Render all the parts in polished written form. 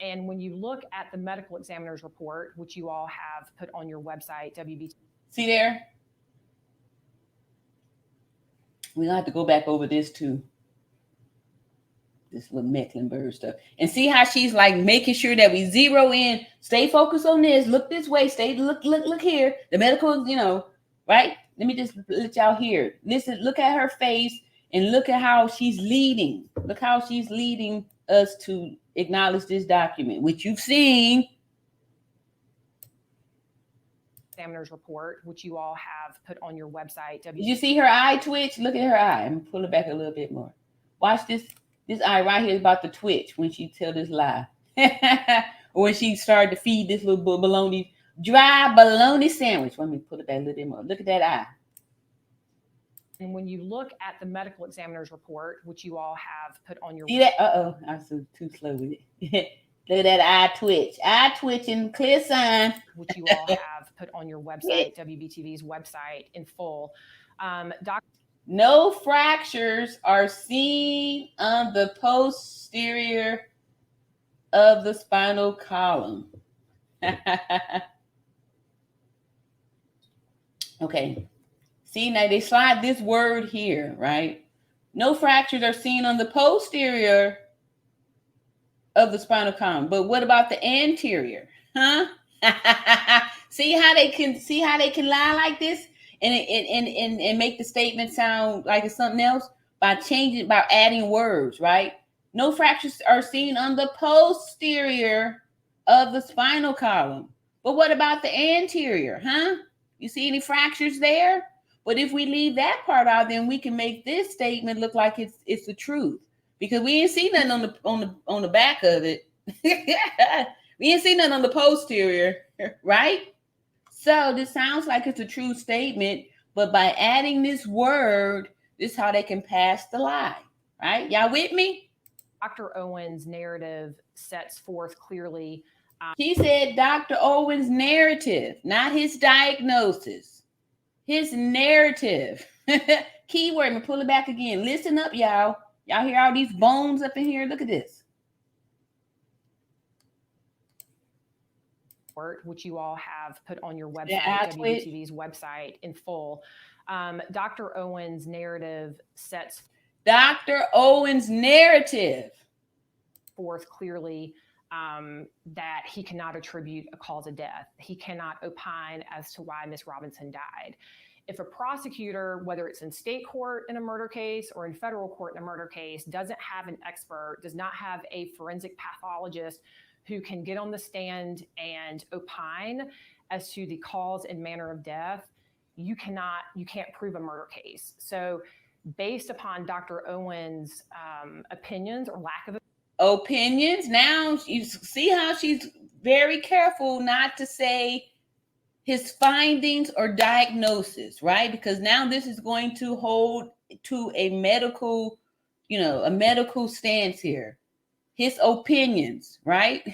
And when you look at the medical examiner's report, which you all have put on your website, WBT. See there? We're going to have to go back over this too. This little Mecklenburg stuff. And see how she's like making sure that we zero in, stay focused on this, look this way, stay, look here. The medical, right? Let me just let y'all hear. Listen, look at her face and look at how she's leading. Look how she's leading us to acknowledge this document, which you've seen. Examiner's report, which you all have put on your website. Did you see her eye twitch? Look at her eye. I'm gonna pull it back a little bit more. Watch this. This eye right here is about to twitch when she tell this lie. Or when she started to feed this little dry bologna sandwich. Let me pull it back a little bit more. Look at that eye. And when you look at the medical examiner's report, which you all have put on your... See that? Uh-oh. I was too slow with it. Look at that eye twitch. Eye twitching, clear sign. Which you all have put on your website, WBTV's website in full. No fractures are seen on the posterior of the spinal column. Okay. See, now they slide this word here, right? No fractures are seen on the posterior of the spinal column. But what about the anterior? Huh? See how they can lie like this and make the statement sound like it's something else by adding words, right? No fractures are seen on the posterior of the spinal column. But what about the anterior? Huh? You see any fractures there? But if we leave that part out, then we can make this statement look like it's the truth, because we ain't see nothing on the back of it. We ain't see nothing on the posterior, right? So this sounds like it's a true statement, but by adding this word, this is how they can pass the lie, right? Y'all with me? Dr. Owen's narrative sets forth clearly. He said Dr. Owen's narrative, not his diagnosis. His narrative. Keyword. I'm gonna pull it back again. Listen up, y'all. Y'all hear all these bones up in here? Look at this. Which you all have put on your website, WBTV's website in full. Dr. Owen's narrative sets forth clearly that he cannot attribute a cause of death. He cannot opine as to why Miss Robinson died. If a prosecutor, whether it's in state court in a murder case or in federal court in a murder case, doesn't have an expert, does not have a forensic pathologist who can get on the stand and opine as to the cause and manner of death, you can't prove a murder case. So based upon Dr. Owen's opinions or lack of opinions, now you see how she's very careful not to say his findings or diagnosis, right? Because now this is going to hold to a medical stance here. His opinions, right?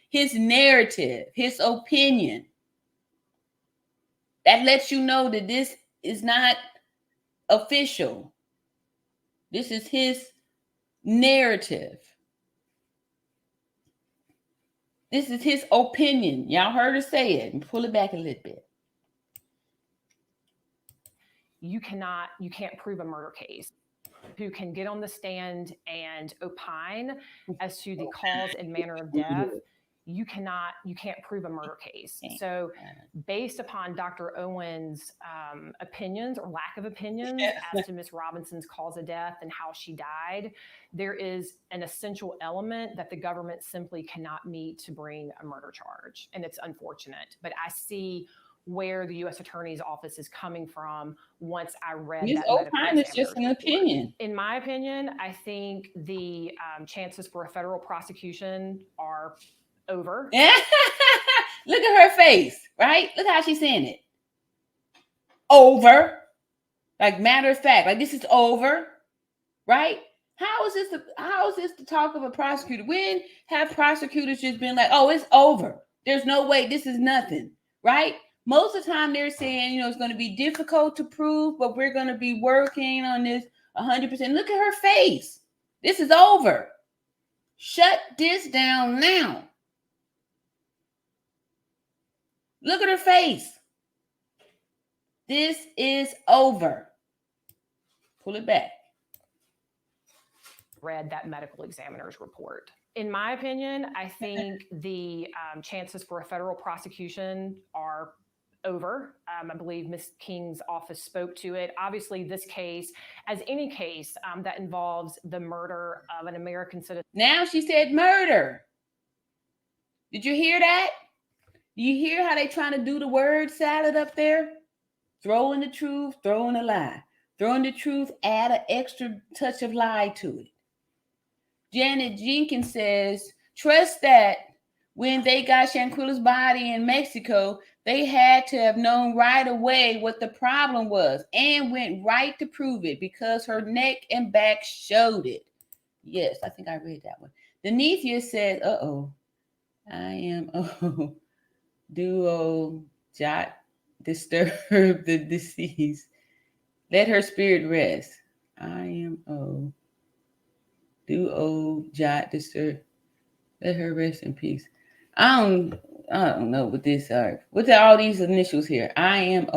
His narrative, his opinion. That lets you know that this is not official. This is his narrative. This is his opinion. Y'all heard her say it. And pull it back a little bit. You can't prove a murder case. Who can get on the stand and opine as to the cause and manner of death, you can't prove a murder case. So based upon Dr. Owen's opinions or lack of opinions as to Miss Robinson's cause of death and how she died, there is an essential element that the government simply cannot meet to bring a murder charge. And it's unfortunate, but I see where the U.S. Attorney's Office is coming from once I read his opinion is just an opinion. In my opinion, I think the chances for a federal prosecution are over. Look at her face, right? Look how she's saying it. Over. Like matter of fact, like this is over, right? How is this the talk of a prosecutor? When have prosecutors just been like, oh, it's over. There's no way, this is nothing, right? Most of the time they're saying, it's going to be difficult to prove, but we're going to be working on this 100%. Look at her face. This is over. Shut this down now. Look at her face. This is over. Pull it back. Read that medical examiner's report. In my opinion, I think the chances for a federal prosecution are over. I believe Ms. King's office spoke to it. Obviously, this case, as any case that involves the murder of an American citizen. Now she said murder. Did you hear that? Do you hear how they trying to do the word salad up there? Throw in the truth, throw in a lie. Throw in the truth, add an extra touch of lie to it. Janet Jenkins says, trust that when they got Shanquella's body in Mexico, they had to have known right away what the problem was and went right to prove it because her neck and back showed it. Yes, I think I read that one. Denethia says, I am, duo, jot, disturb the deceased. Let her spirit rest. I am, duo, jot, disturb. Let her rest in peace. I don't know what this are. What's all these initials here? I am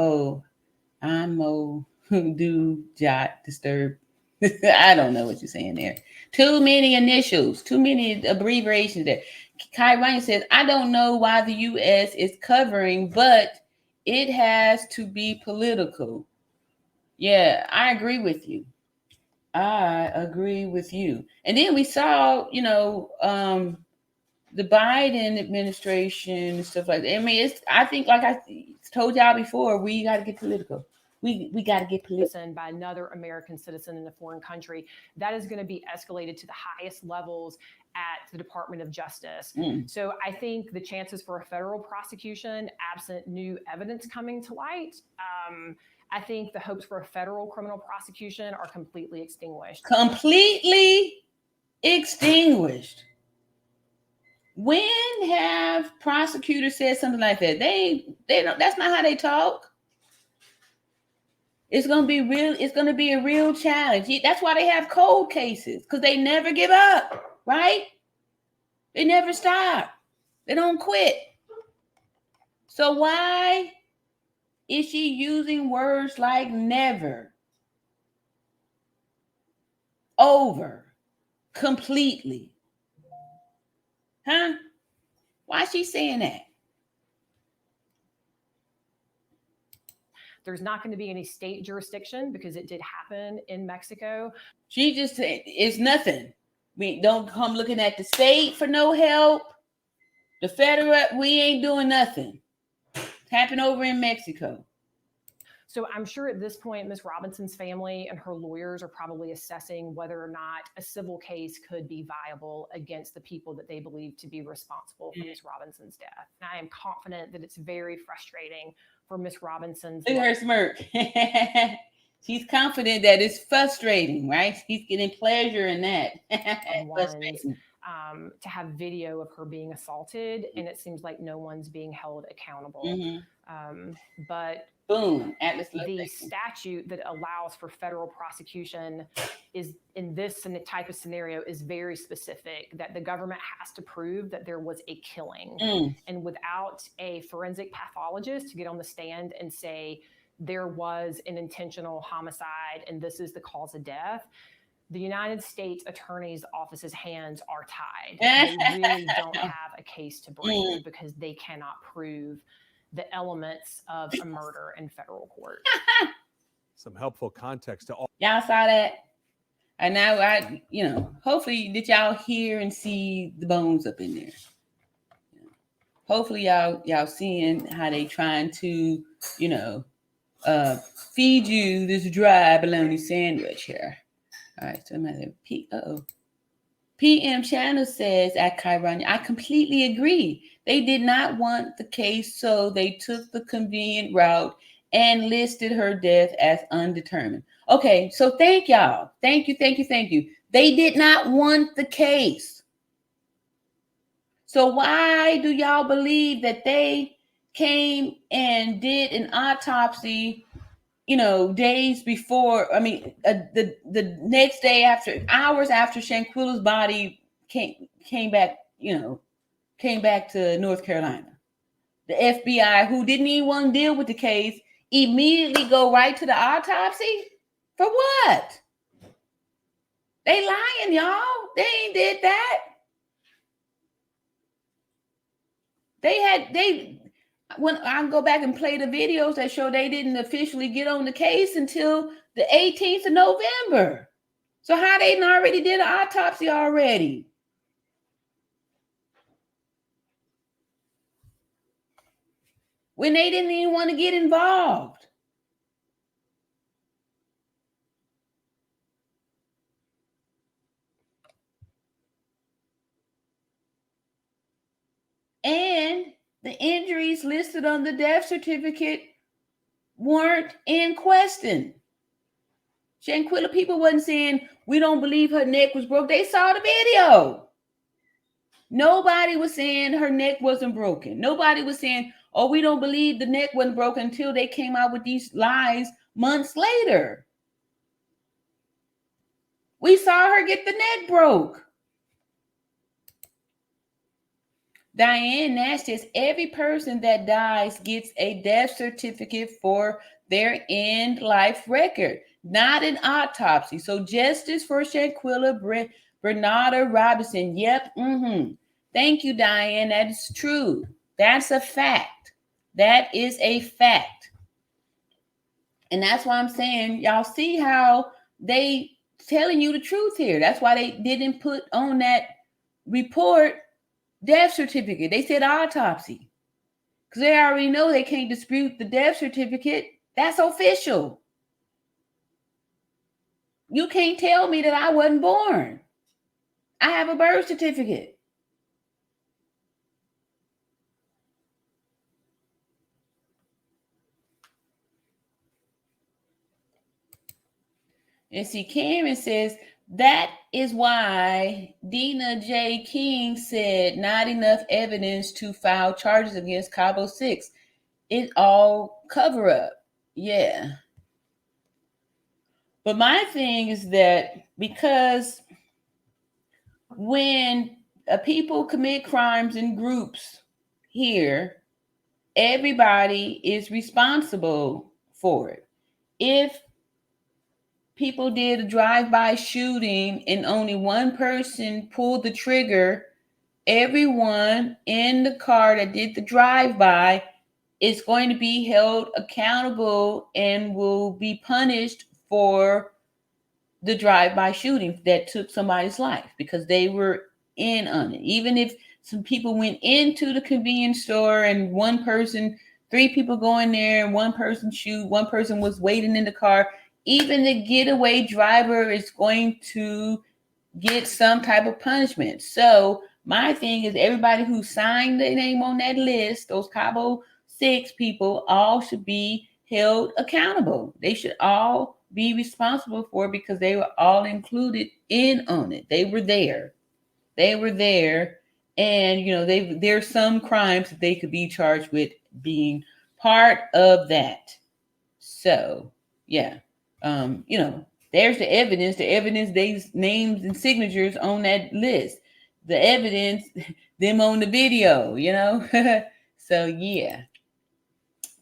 I'm do, jot, disturb. I don't know what you're saying there. Too many initials, too many abbreviations there. Kai Ryan says, I don't know why the U.S. is covering, but it has to be political. Yeah, I agree with you. I agree with you. And then we saw, the Biden administration and stuff like that. I mean, I think, like I told y'all before, we got to get political. We got to get political. By another American citizen in a foreign country, that is going to be escalated to the highest levels at the Department of Justice. So I think the chances for a federal prosecution, absent new evidence coming to light, I think the hopes for a federal criminal prosecution are completely extinguished. Completely extinguished. When have prosecutors said something like that? They don't. That's not how they talk. It's gonna be real. It's gonna be a real challenge. That's why they have cold cases, because they never give up, right? They never stop. They don't quit. So why is she using words like never, over, completely? Huh? Why is she saying that? There's not going to be any state jurisdiction because it did happen in Mexico. She just said it's nothing. We don't come looking at the state for no help. The federal, we ain't doing nothing. It's happened over in Mexico. So I'm sure at this point, Ms. Robinson's family and her lawyers are probably assessing whether or not a civil case could be viable against the people that they believe to be responsible for Ms. Robinson's death. And I am confident that it's very frustrating for Ms. Robinson's. Look at her smirk. She's confident that it's frustrating, right? She's getting pleasure in that. To have video of her being assaulted, and it seems like no one's being held accountable. But boom, the statute that allows for federal prosecution is, in this type of scenario, is very specific, that the government has to prove that there was a killing. And without a forensic pathologist to get on the stand and say there was an intentional homicide and this is the cause of death, the United States Attorney's Office's hands are tied. They really don't have a case to bring because they cannot prove the elements of a murder in federal court. Some helpful context to all. Y'all saw that? And now hopefully did y'all hear and see the bones up in there? Hopefully y'all seeing how they trying to, feed you this dry bologna sandwich here. All right, so I'm at PM Channel says at Chiron, I completely agree. They did not want the case, so they took the convenient route and listed her death as undetermined. Okay, so thank y'all. Thank you. They did not want the case. So why do y'all believe that they came and did an autopsy, days before? I mean, the next day, after hours after Shanquella's body came back to North Carolina. the FBI, who didn't even want to deal with the case, immediately go right to the autopsy? For what? They lying, y'all. They ain't did that. When I go back and play the videos that show they didn't officially get on the case until the 18th of November. So how they already did an autopsy already? When they didn't even want to get involved. And the injuries listed on the death certificate weren't in question. Shanquella people wasn't saying, we don't believe her neck was broke. They saw the video. Nobody was saying her neck wasn't broken. Nobody was saying, oh, we don't believe the neck wasn't broken, until they came out with these lies months later. We saw her get the neck broke. Diane Nash says every person that dies gets a death certificate for their end life record, not an autopsy. So justice for Shanquella Bernarda Robinson. Yep. Thank you, Diane. That is true. That's a fact. That is a fact. And that's why I'm saying, y'all see how they telling you the truth here. That's why they didn't put on that report death certificate. They said autopsy, because they already know they can't dispute the death certificate. That's official. You can't tell me that I wasn't born. I have a birth certificate. And see, Karen says, that is why Dina J. King said not enough evidence to file charges against Cabo 6. It all cover up. Yeah. But my thing is that because when people commit crimes in groups here, everybody is responsible for it. If people did a drive-by shooting and only one person pulled the trigger, everyone in the car that did the drive-by is going to be held accountable and will be punished for the drive-by shooting that took somebody's life, because they were in on it. Even if some people went into the convenience store and one person, 3 people go in there and one person shoot, one person was waiting in the car, even the getaway driver is going to get some type of punishment. So my thing is, everybody who signed their name on that list, those Cabo 6 people, all should be held accountable. They should all be responsible for it, because they were all included in on it. They were there. And there's some crimes that they could be charged with being part of that. So yeah. There's the evidence, these names and signatures on that list, the evidence, them on the video, So yeah.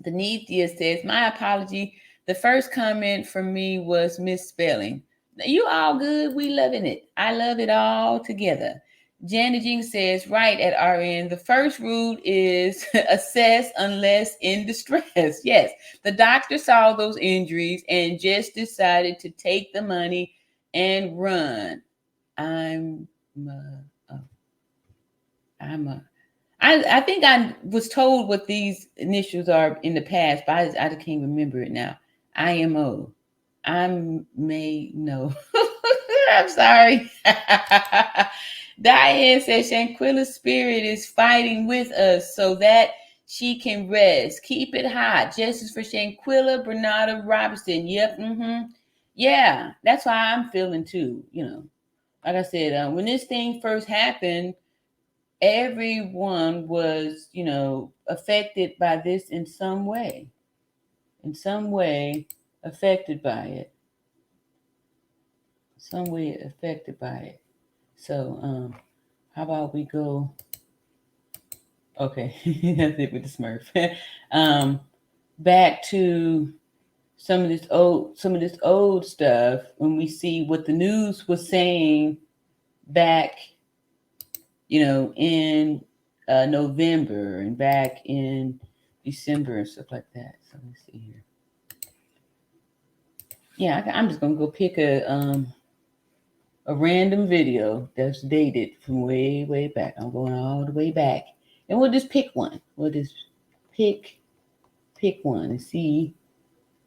Denethia says, my apology. The first comment from me was misspelling. You all good. We loving it. I love it all together. Janet Jean says, right at RN, the first rule is assess unless in distress. Yes, the doctor saw those injuries and just decided to take the money and run. I think I was told what these initials are in the past, but I can't remember it now. IMO. I may know. I'm sorry. Diane says Shanquella's spirit is fighting with us so that she can rest. Keep it hot. Justice for Shanquella Bernarda Robinson. Yep. Yeah, that's why I'm feeling too. Like I said, when this thing first happened, everyone was, affected by this in some way. Affected by it. So, how about we go Okay, that's it with the Smurf. Back to some of this old stuff when we see what the news was saying back, in November and back in December and stuff like that. So let's see here. Yeah, I'm just gonna go pick a random video that's dated from way back. I'm going all the way back, and we'll just pick one. We'll just pick one and see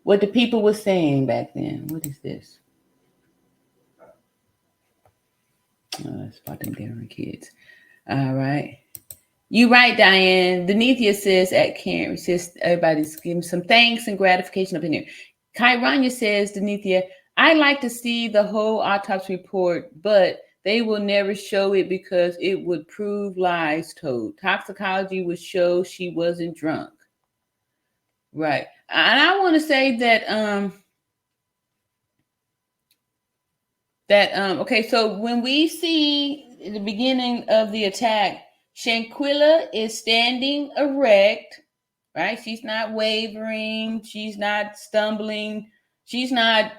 what the people were saying back then. What is this? Oh, it's about them damn kids. All right. You right, Diane. Denethia says at camp, says everybody's giving some thanks and gratification up in here. Kyrania says, Denethia, I like to see the whole autopsy report, but they will never show it because it would prove lies told. Toxicology would show she wasn't drunk. Right. And I want to say that okay, so when we see the beginning of the attack, Shanquella is standing erect, right? She's not wavering, she's not stumbling, she's not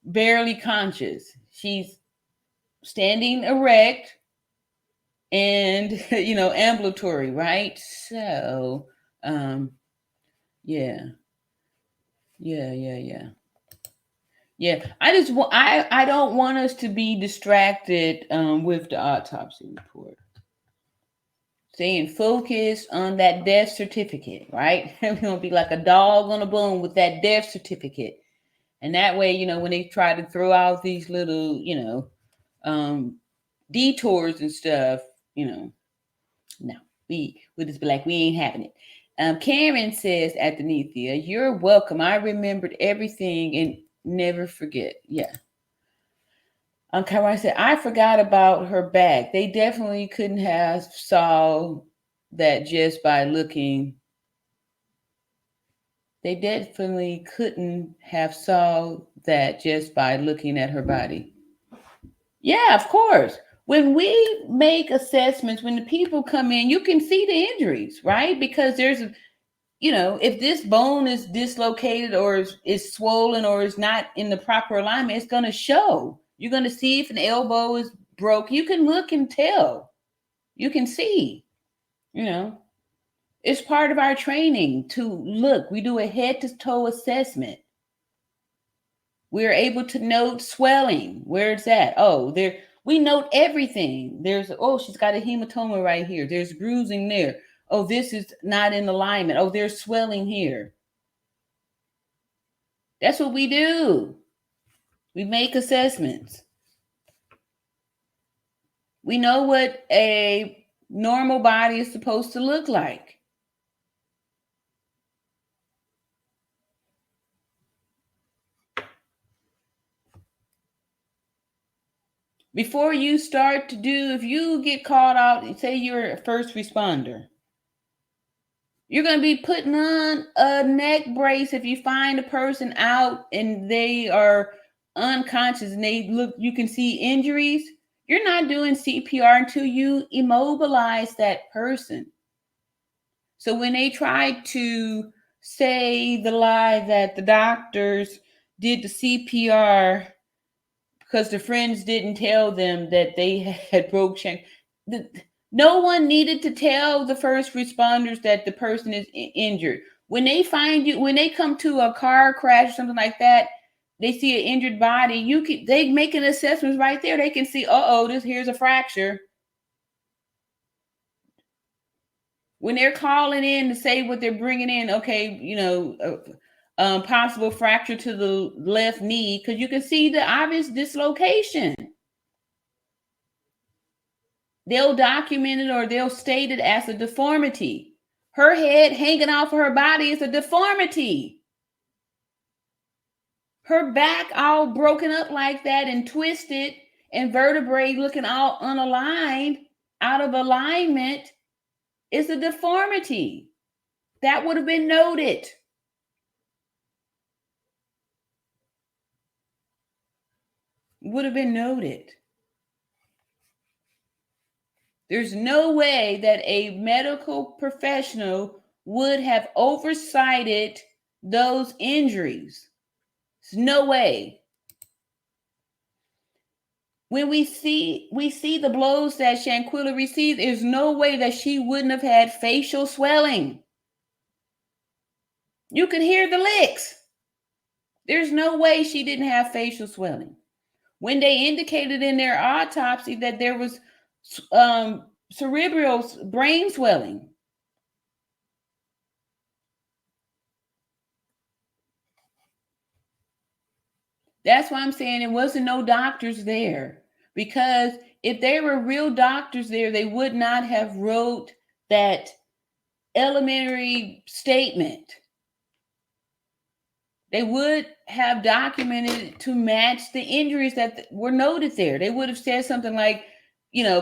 barely conscious. She's standing erect and ambulatory, right? So yeah. Yeah, I don't want us to be distracted with the autopsy report. Staying focused on that death certificate, right? We're gonna be like a dog on a bone with that death certificate, and that way, when they try to throw out these little, detours and stuff, no, we'll just be like, we ain't having it. Karen says at Denethia, you're welcome. I remembered everything and never forget. Yeah. Karen said, I forgot about her back. They definitely couldn't have saw that just by looking. They definitely couldn't have saw that just by looking at her body. Yeah, of course. When we make assessments, when the people come in, you can see the injuries, right? Because there's if this bone is dislocated or is swollen or is not in the proper alignment, it's going to show. You're going to see if an elbow is broke. You can look and tell. You can see. It's part of our training to look. We do a head to toe assessment. We're able to note swelling. Where it's at. We note everything. She's got a hematoma right here. There's bruising there. Oh, this is not in alignment. Oh, there's swelling here. That's what we do. We make assessments. We know what a normal body is supposed to look like. Before you start if you get called out, say you're a first responder, you're going to be putting on a neck brace if you find a person out and they are unconscious and you can see injuries. You're not doing CPR until you immobilize that person. So when they try to say the lie that the doctors did the CPR because the friends didn't tell them that they had broke shank, no one needed to tell the first responders that the person is injured. When they come to a car crash or something like that, they see an injured body. They make an assessment right there. They can see, here's a fracture. When they're calling in to say what they're bringing in, possible fracture to the left knee, because you can see the obvious dislocation. They'll document it or they'll state it as a deformity. Her head hanging off of her body is a deformity. Her back all broken up like that and twisted and vertebrae looking all unaligned, out of alignment, is a deformity. That would have been noted. Would have been noted. There's no way that a medical professional would have oversighted those injuries. There's no way. When we see the blows that Shanquella received, there's no way that she wouldn't have had facial swelling. You could hear the licks. There's no way she didn't have facial swelling. When they indicated in their autopsy that there was cerebral brain swelling. That's why I'm saying it wasn't no doctors there. Because if there were real doctors there, they would not have wrote that elementary statement. They would have documented it to match the injuries that were noted there. They would have said something like,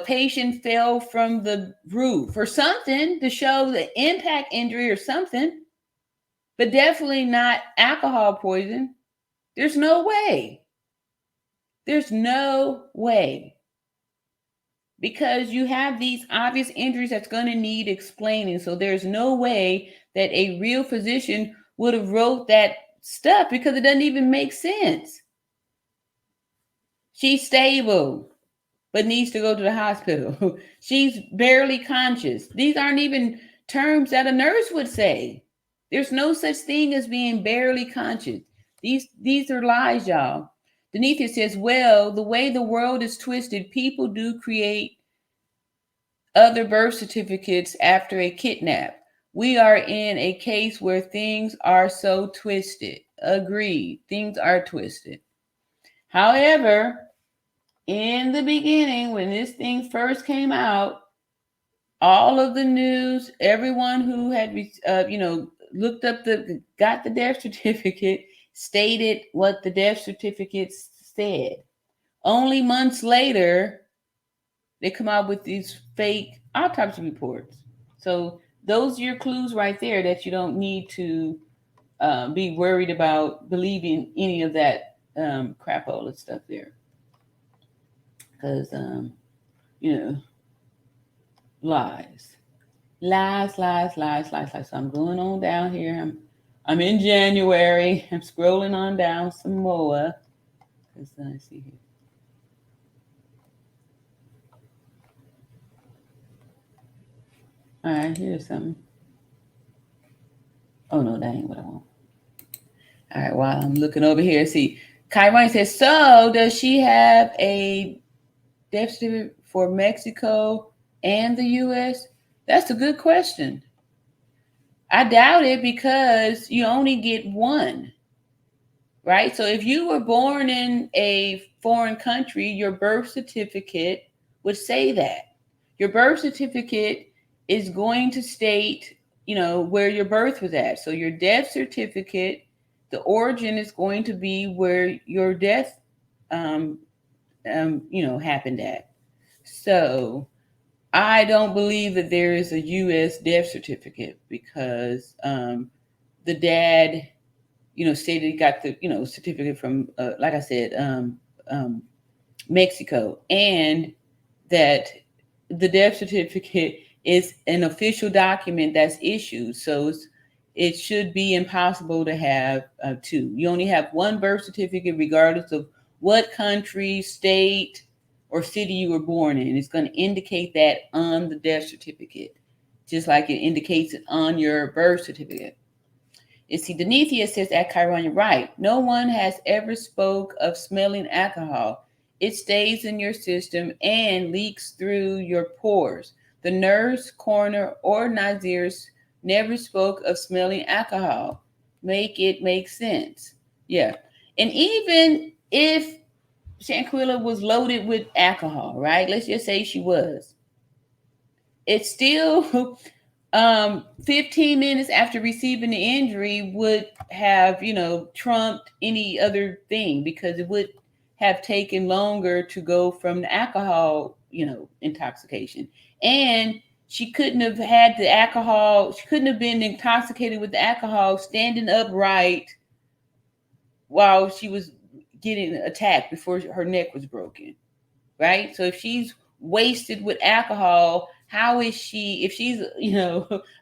patient fell from the roof or something to show the impact injury or something, but definitely not alcohol poison. There's no way. There's no way. Because you have these obvious injuries that's going to need explaining. So there's no way that a real physician would have wrote that stuff because it doesn't even make sense. She's stable, but needs to go to the hospital. She's barely conscious. These aren't even terms that a nurse would say. There's no such thing as being barely conscious. These are lies, y'all. Denithia says, well, the way the world is twisted, people do create other birth certificates after a kidnap. We are in a case where things are so twisted. Agreed. Things are twisted. However, in the beginning, when this thing first came out, all of the news, everyone who had, looked up got the death certificate, stated what the death certificate said. Only months later, they come out with these fake autopsy reports. So those are your clues right there that you don't need to be worried about believing any of that crapola stuff there. Because, lies. Lies. So I'm going on down here. I'm in January. I'm scrolling on down some more. Let's see here. All right, here's something. Oh, no, that ain't what I want. All right, while I'm looking over here, see. Kyron says, so does she have a death certificate for Mexico and the U.S.? That's a good question. I doubt it because you only get one, right? So if you were born in a foreign country, your birth certificate would say that. Your birth certificate is going to state, where your birth was at. So your death certificate, the origin is going to be where your death, happened at. So I don't believe that there is a U.S. death certificate because the dad, stated he got the, certificate from, like I said, Mexico, and that the death certificate is an official document that's issued. So it should be impossible to have two. You only have one birth certificate, regardless of what country, state, or city you were born in. It's going to indicate that on the death certificate, just like it indicates it on your birth certificate. You see, Denithia says at Chiron, you're right. No one has ever spoke of smelling alcohol. It stays in your system and leaks through your pores. The nurse, coroner, or Nazirs never spoke of smelling alcohol. Make it make sense. Yeah. And even if Shanquella was loaded with alcohol, right? Let's just say she was. It's still 15 minutes after receiving the injury would have, trumped any other thing because it would have taken longer to go from the alcohol, intoxication. And she couldn't have had the alcohol. She couldn't have been intoxicated with the alcohol standing upright while she was getting attacked before her neck was broken, right? So if she's wasted with alcohol, how is she, if she's,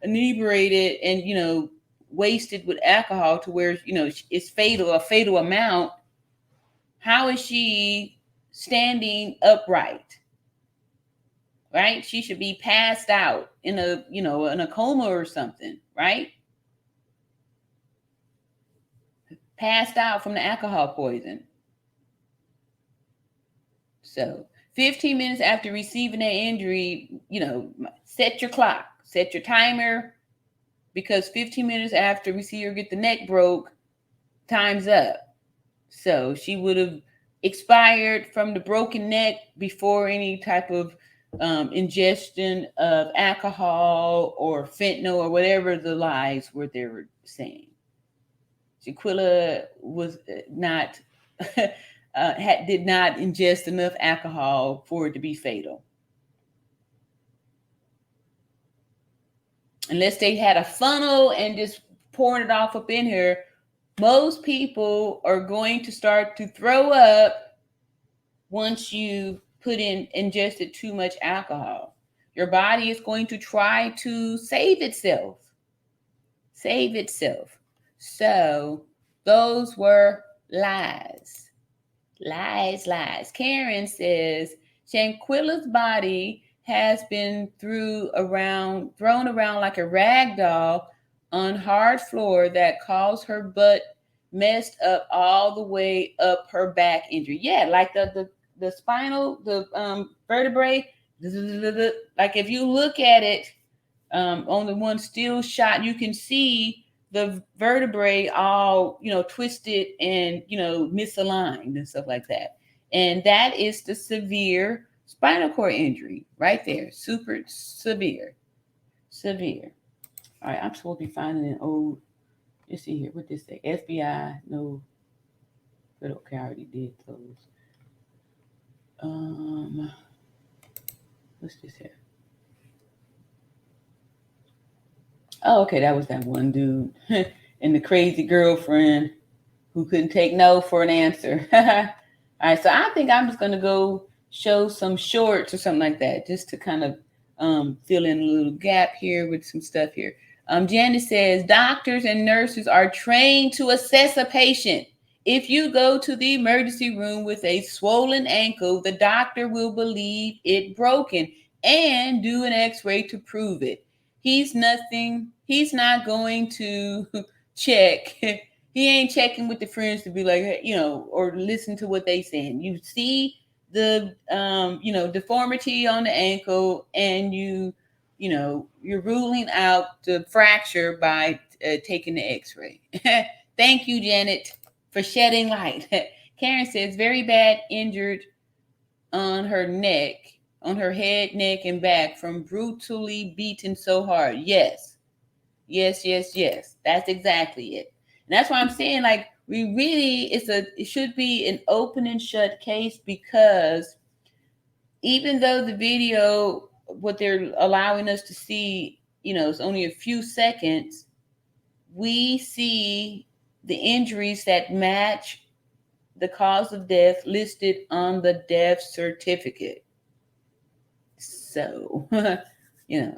inebriated and, wasted with alcohol to where, it's fatal, a fatal amount, how is she standing upright? Right? She should be passed out in a coma or something, right? Passed out from the alcohol poison. So 15 minutes after receiving that injury, set your clock, set your timer, because 15 minutes after we see her get the neck broke, time's up. So she would have expired from the broken neck before any type of ingestion of alcohol or fentanyl or whatever the lies were they were saying. Shanquella was not did not ingest enough alcohol for it to be fatal. Unless they had a funnel and just pouring it off up in here, most people are going to start to throw up once you ingested too much alcohol. Your body is going to try to save itself. So those were lies. Lies. Karen says Shanquella's body has been thrown around like a rag doll on hard floor that caused her butt messed up all the way up her back injury. Yeah, like the spinal, the vertebrae. Like if you look at it on the one still shot, you can see the vertebrae all, twisted and, misaligned and stuff like that. And that is the severe spinal cord injury right there. Super severe. All right, I'm supposed to be finding an old, let's see here, what this say? FBI, no, okay, I already did those. What's this here? Oh, okay, that was that one dude and the crazy girlfriend who couldn't take no for an answer. All right, so I think I'm just going to go show some shorts or something like that, just to kind of fill in a little gap here with some stuff here. Janice says, doctors and nurses are trained to assess a patient. If you go to the emergency room with a swollen ankle, the doctor will believe it broken and do an x-ray to prove it. He's not going to check. He ain't checking with the friends to be like, or listen to what they saying. You see the, deformity on the ankle and you're ruling out the fracture by taking the x-ray. Thank you, Janet, for shedding light. Karen says, very bad injured on her neck, on her head, neck, and back from brutally beaten so hard. Yes. That's exactly it. And that's why I'm saying, like, it should be an open and shut case, because even though the video, what they're allowing us to see, it's only a few seconds, we see the injuries that match the cause of death listed on the death certificate. So,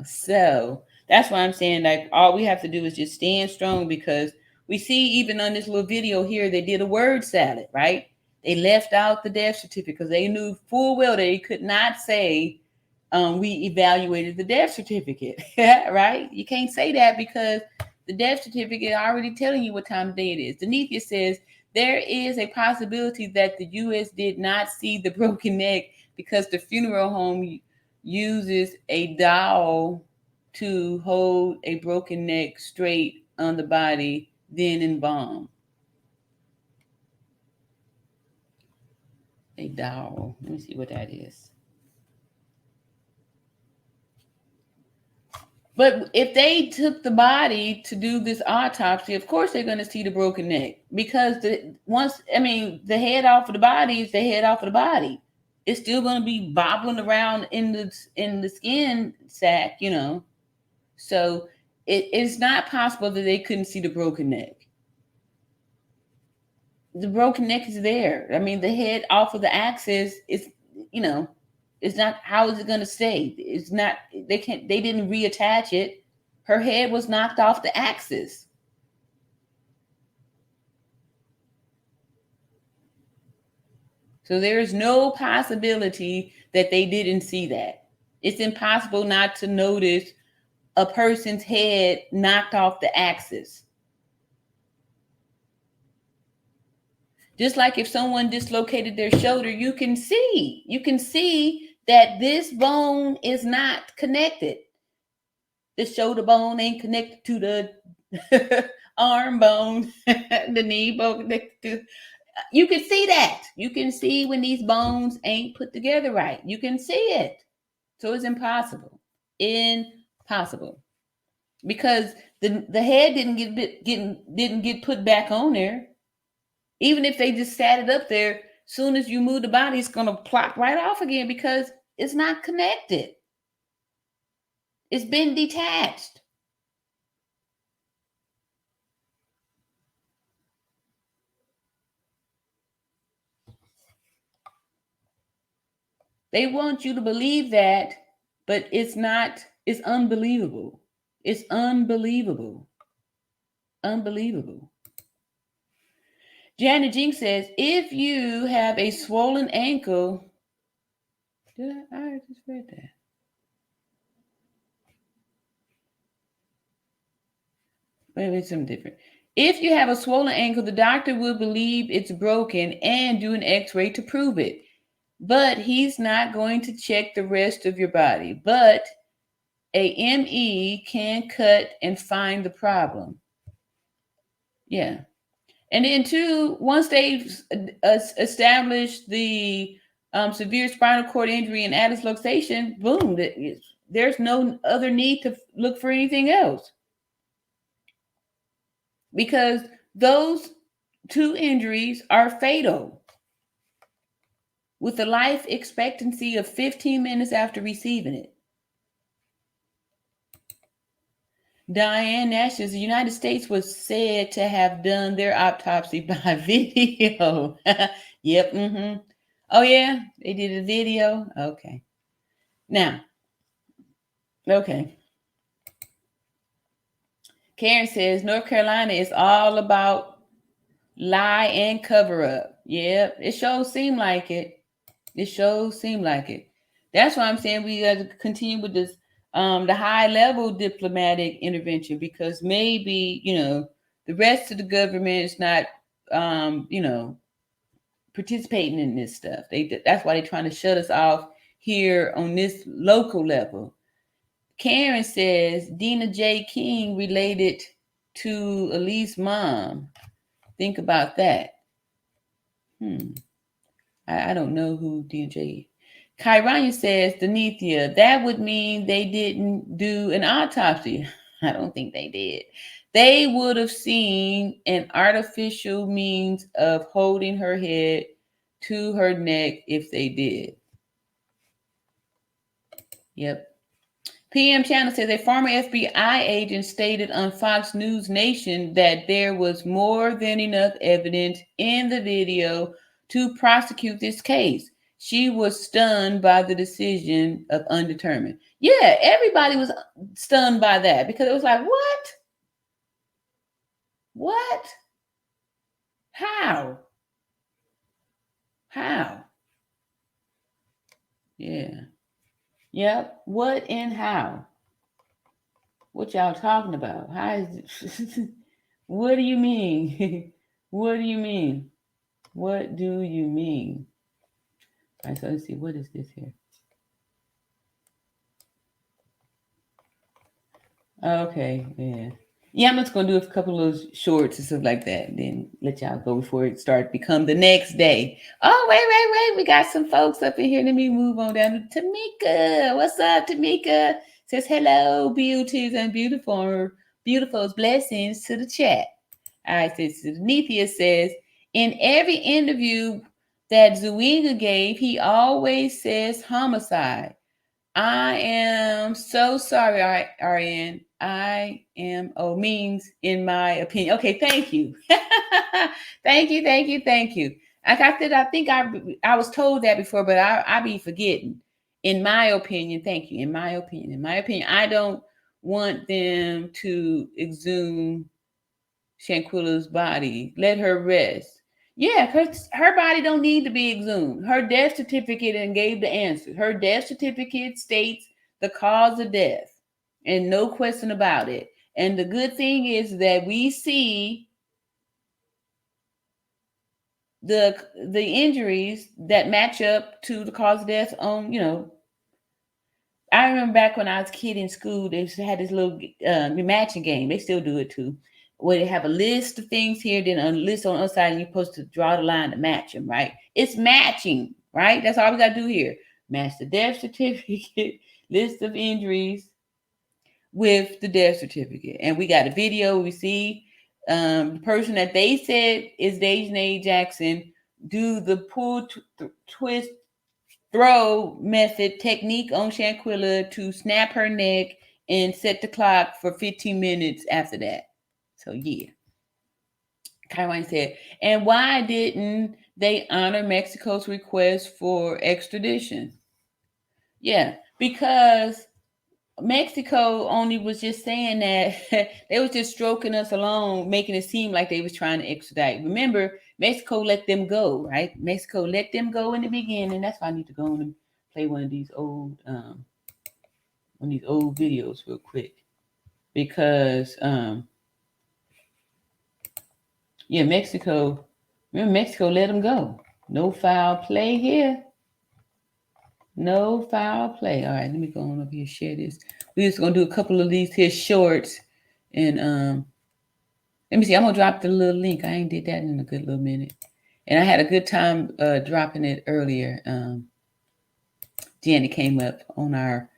so that's why I'm saying, like, all we have to do is just stand strong, because we see even on this little video here, they did a word salad, right? They left out the death certificate because they knew full well they could not say, we evaluated the death certificate, right? You can't say that because the death certificate already telling you what time of day it is. Denithia says, there is a possibility that the U.S. did not see the broken neck because the funeral home uses a dowel to hold a broken neck straight on the body, then embalm. A dowel. Let me see what that is. But if they took the body to do this autopsy, of course they're going to see the broken neck, because the head off of the body is the head off of the body. It's still going to be bobbling around in the skin sac, So it's not possible that they couldn't see the broken neck. The broken neck is there. I mean, the head off of the axis is, It's not, how is it going to stay? It's not, they didn't reattach it. Her head was knocked off the axis. So there is no possibility that they didn't see that. It's impossible not to notice a person's head knocked off the axis. Just like if someone dislocated their shoulder, you can see that this bone is not connected. The shoulder bone ain't connected to the arm bone, the knee bone connected to. You can see that. You can see when these bones ain't put together right. You can see it. So it's impossible. Impossible. Because the head didn't get put back on there. Even if they just sat it up there, soon as you move the body, it's going to plop right off again because it's not connected. It's been detached. They want you to believe that, but it's not, it's unbelievable. It's unbelievable. Unbelievable. Janet Jinks says, if you have a swollen ankle, I just read that. Maybe it's something different. If you have a swollen ankle, the doctor will believe it's broken and do an x-ray to prove it. But he's not going to check the rest of your body. But a ME can cut and find the problem. Yeah. And then two, once they've established the severe spinal cord injury and atlas luxation, boom, there's no other need to look for anything else. Because those two injuries are fatal, with a life expectancy of 15 minutes after receiving it. Diane Nash says the United States was said to have done their autopsy by video. Yep. Mm-hmm. Oh, yeah. They did a video. Okay. Now, okay. Karen says North Carolina is all about lie and cover up. Yep. It sure seemed like it. It sure seemed like it. That's why I'm saying we got to continue with this, the high level diplomatic intervention, because maybe, the rest of the government is not, participating in this stuff. That's why they're trying to shut us off here on this local level. Karen says Dina J. King related to Elise's mom. Think about that. I don't know who DJ. Kyrania says, Denithia, that would mean they didn't do an autopsy. I don't think they did. They would have seen an artificial means of holding her head to her neck if they did. Yep. PM Channel says a former FBI agent stated on Fox News Nation that there was more than enough evidence in the video to prosecute this case. She was stunned by the decision of undetermined. Yeah, everybody was stunned by that because it was like, what? What? How? Yeah. Yep. What and how? What y'all talking about? How is it? What do you mean? What do you mean? What do you mean? All right, so let's see. What is this here? Okay, yeah. Yeah, I'm just going to do a couple of shorts and stuff like that, and then let y'all go before it become the next day. Oh, wait. We got some folks up in here. Let me move on down to Tamika. What's up, Tamika? Says, hello, beauties and beautifuls. Blessings to the chat. All right, so Nethia says, in every interview that Zúñiga gave, he always says homicide. I am so sorry, Ariane. Means in my opinion. Okay, thank you. Thank you. Like I said, I think I was told that before, but I be forgetting. in my opinion, thank you. In my opinion, I don't want them to exhume Shanquella's body. Let her rest. Yeah, her body don't need to be exhumed. Her death certificate and gave the answer. Her death certificate states the cause of death, and no question about it. And the good thing is that we see the injuries that match up to the cause of death on, I remember back when I was a kid in school, they had this little matching game. They still do it too, where they have a list of things here, then a list on the other side, and you're supposed to draw the line to match them, right? It's matching, right? That's all we got to do here. Match the death certificate, list of injuries with the death certificate. And we got a video. We see the person that they said is Dejanay Jackson do the pull, twist, throw method technique on Shanquella to snap her neck and set the clock for 15 minutes after that. So yeah. Kaiwan said, and why didn't they honor Mexico's request for extradition? Yeah, because Mexico only was just saying that they was just stroking us along, making it seem like they was trying to extradite. Remember, Mexico let them go, right? Mexico let them go in the beginning. That's why I need to go and play one of these old videos real quick. Because Mexico let them go. No foul play here. No foul play. All right, let me go on over here, share this. We're just gonna do a couple of these here shorts, and let me see. I'm gonna drop the little link. I ain't did that in a good little minute, and I had a good time dropping it earlier. Jenny came up on our,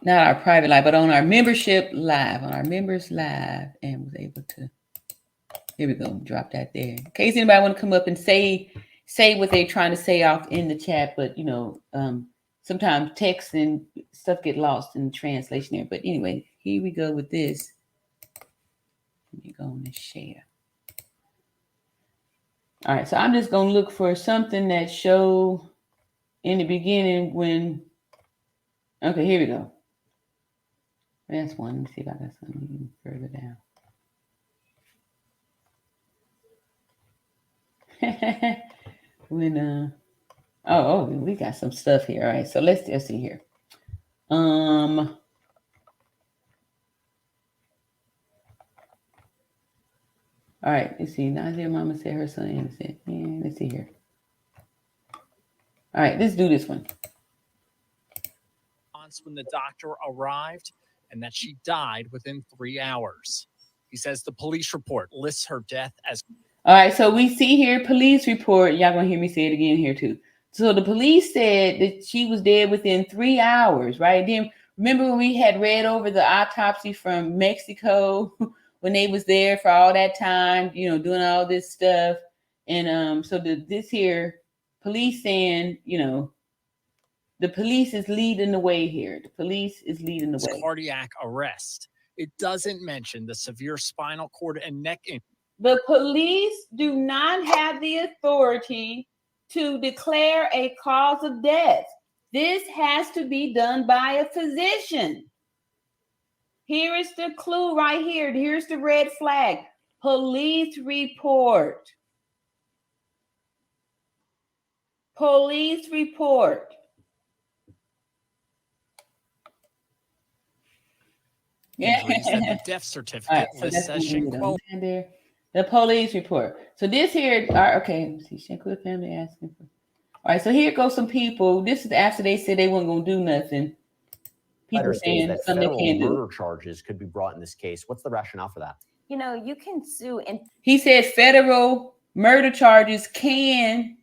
not our private live, but on our membership live, on our members live, and was able to. Here we go. Drop that there. In case anybody want to come up and say what they're trying to say off in the chat, but sometimes text and stuff get lost in the translation there. But anyway, here we go with this. Let me go on and share. All right, so I'm just gonna look for something that show in the beginning when. Okay, here we go. That's one. Let me see if I got something even further down. When we got some stuff here. All right, so let's see here. All right, let's see. Nazia mama said her son innocent. Yeah, let's see here. All right, let's do this one. When the doctor arrived, and that she died within 3 hours. He says the police report lists her death as. All right, so we see here police report. Y'all gonna hear me say it again here too. So the police said that she was dead within 3 hours, right? Then remember when we had read over the autopsy from Mexico when they was there for all that time, doing all this stuff. And so this here police saying, the police is leading the way here. The police is leading the way. Cardiac arrest. It doesn't mention the severe spinal cord and neck injury. The police do not have the authority to declare a cause of death. This has to be done by a physician. Here is the clue right here. Here's the red flag. Police report. Police report. The death certificate lists as Shanquella. The police report. So this here, okay, let's see, Shanquella family asking for. All right, so here goes some people. This is after they said they weren't going to do nothing. People saying that something they can't do. Murder charges could be brought in this case. What's the rationale for that? You can sue. He said federal murder charges can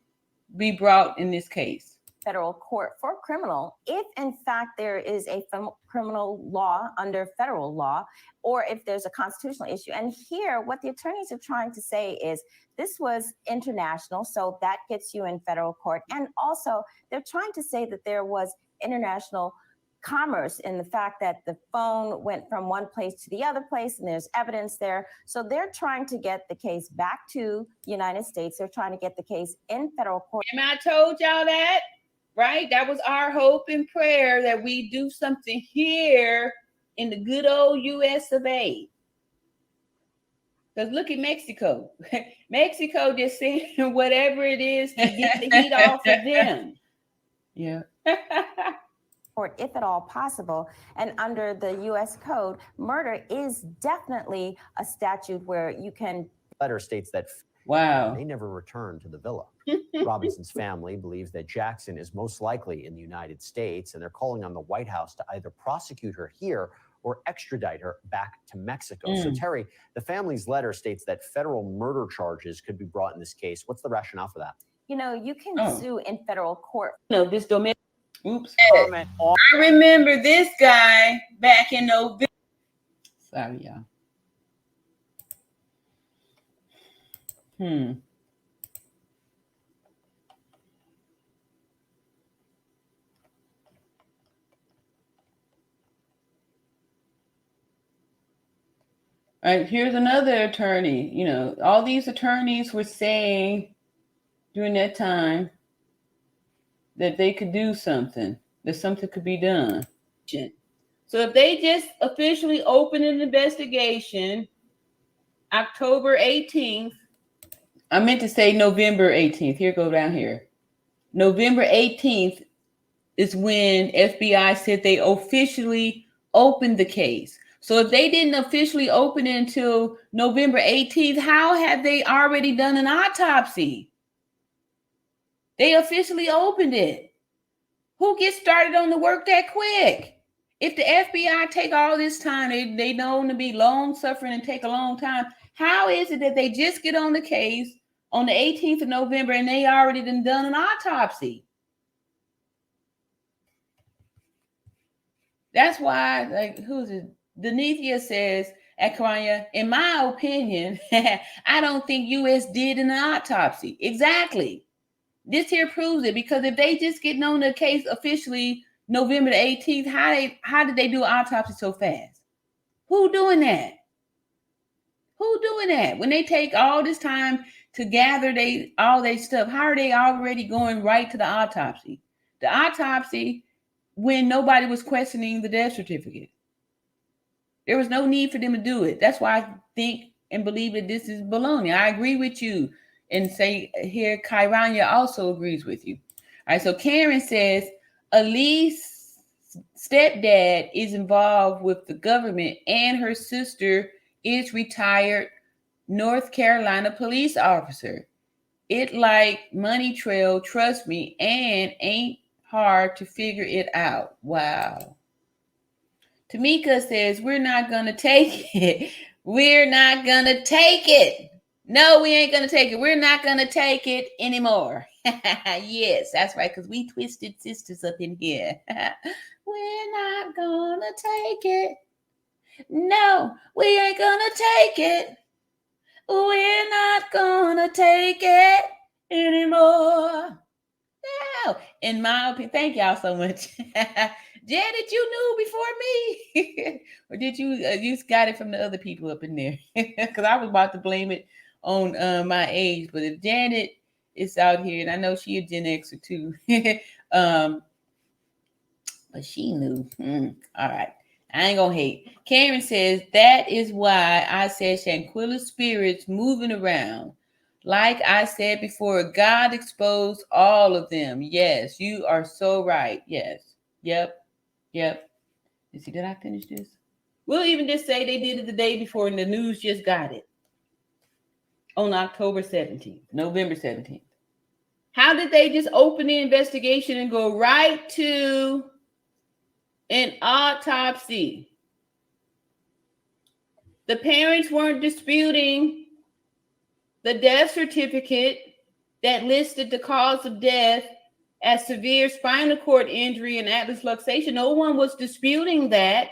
be brought in this case. Federal court for criminal, if in fact there is a criminal law under federal law, or if there's a constitutional issue. And here, what the attorneys are trying to say is this was international, so that gets you in federal court. And also, they're trying to say that there was international commerce in the fact that the phone went from one place to the other place, and there's evidence there. So they're trying to get the case back to the United States. They're trying to get the case in federal court. And I told y'all that. right? That was our hope and prayer that we do something here in the good old US of A. Because look at Mexico. Mexico just saying whatever it is to get the heat off of them. Yeah. Or if at all possible. And under the US code, murder is definitely a statute where you can. Letter states that Wow. they never returned to the villa. Robinson's family believes that Jackson is most likely in the United States, and they're calling on the White House to either prosecute her here or extradite her back to Mexico. So, Terry, the family's letter states that federal murder charges could be brought in this case. What's the rationale for that? You know, you can sue in federal court. No, this domestic. Oops. I remember this guy back in November. Sorry, y'all. All right, here's another attorney. You know, all these attorneys were saying during that time that they could do something, that something could be done. So if they just officially open an investigation October 18th, I meant to say November 18th. Here, go down here. November 18th is when FBI said they officially opened the case. So if they didn't officially open it until November 18th, how have they already done an autopsy? They officially opened it. Who gets started on the work that quick? If the FBI take all this time, they know to be long suffering and take a long time. How is it that they just get on the case on the 18th of November and they already done an autopsy? That's why, like, who's it? Denithia says at Karanya, in my opinion, I don't think US did an autopsy. Exactly. This here proves it, because if they just getting on the case officially November the 18th, how did they do an autopsy so fast? Who doing that? Who doing that? When they take all this time to gather all their stuff, how are they already going right to the autopsy? The autopsy when nobody was questioning the death certificate. There was no need for them to do it. That's why I think and believe that this is baloney. I agree with you. And say here, Kairanya also agrees with you. All right, so Karen says, Elise stepdad is involved with the government and her sister is retired North Carolina police officer. It like money trail, trust me, and ain't hard to figure it out. Wow. Tamika says, we're not going to take it. We're not going to take it. No, we ain't going to take it. We're not going to take it anymore. Yes, that's right, because we twisted sisters up in here. We're not going to take it. No, we ain't going to take it. We're not going to take it anymore. No, in my opinion, thank y'all so much. Janet, you knew before me. Or did you got it from the other people up in there? Because I was about to blame it on my age. But if Janet is out here, and I know she a Gen Xer too, but she knew. All right. I ain't gonna hate. Karen says, that is why I said Shanquella spirits moving around. Like I said before, God exposed all of them. Yes, you are so right. Yes. Yep. You see, did I finish this? We'll even just say they did it the day before and the news just got it. On October 17th, November 17th. How did they just open the investigation and go right to an autopsy? The parents weren't disputing the death certificate that listed the cause of death as severe spinal cord injury and atlas luxation. No one was disputing that.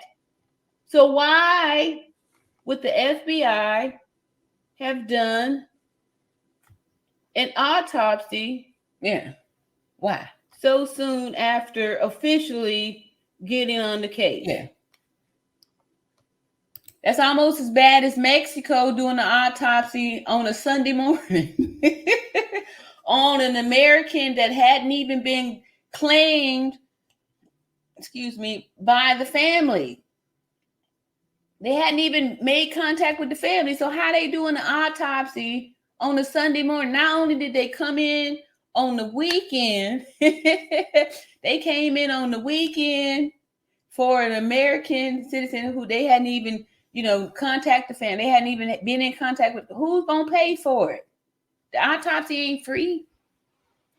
So why would the FBI have done an autopsy? Yeah. Why? So soon after officially getting on the case. Yeah. That's almost as bad as Mexico doing an autopsy on a Sunday morning on an American that hadn't even been claimed, by the family. They hadn't even made contact with the family. So how they doing the autopsy on a Sunday morning? Not only did they come in on the weekend, they came in on the weekend for an American citizen who they hadn't even, contact the family. They hadn't even been in contact with. Who's gonna pay for it? The autopsy ain't free.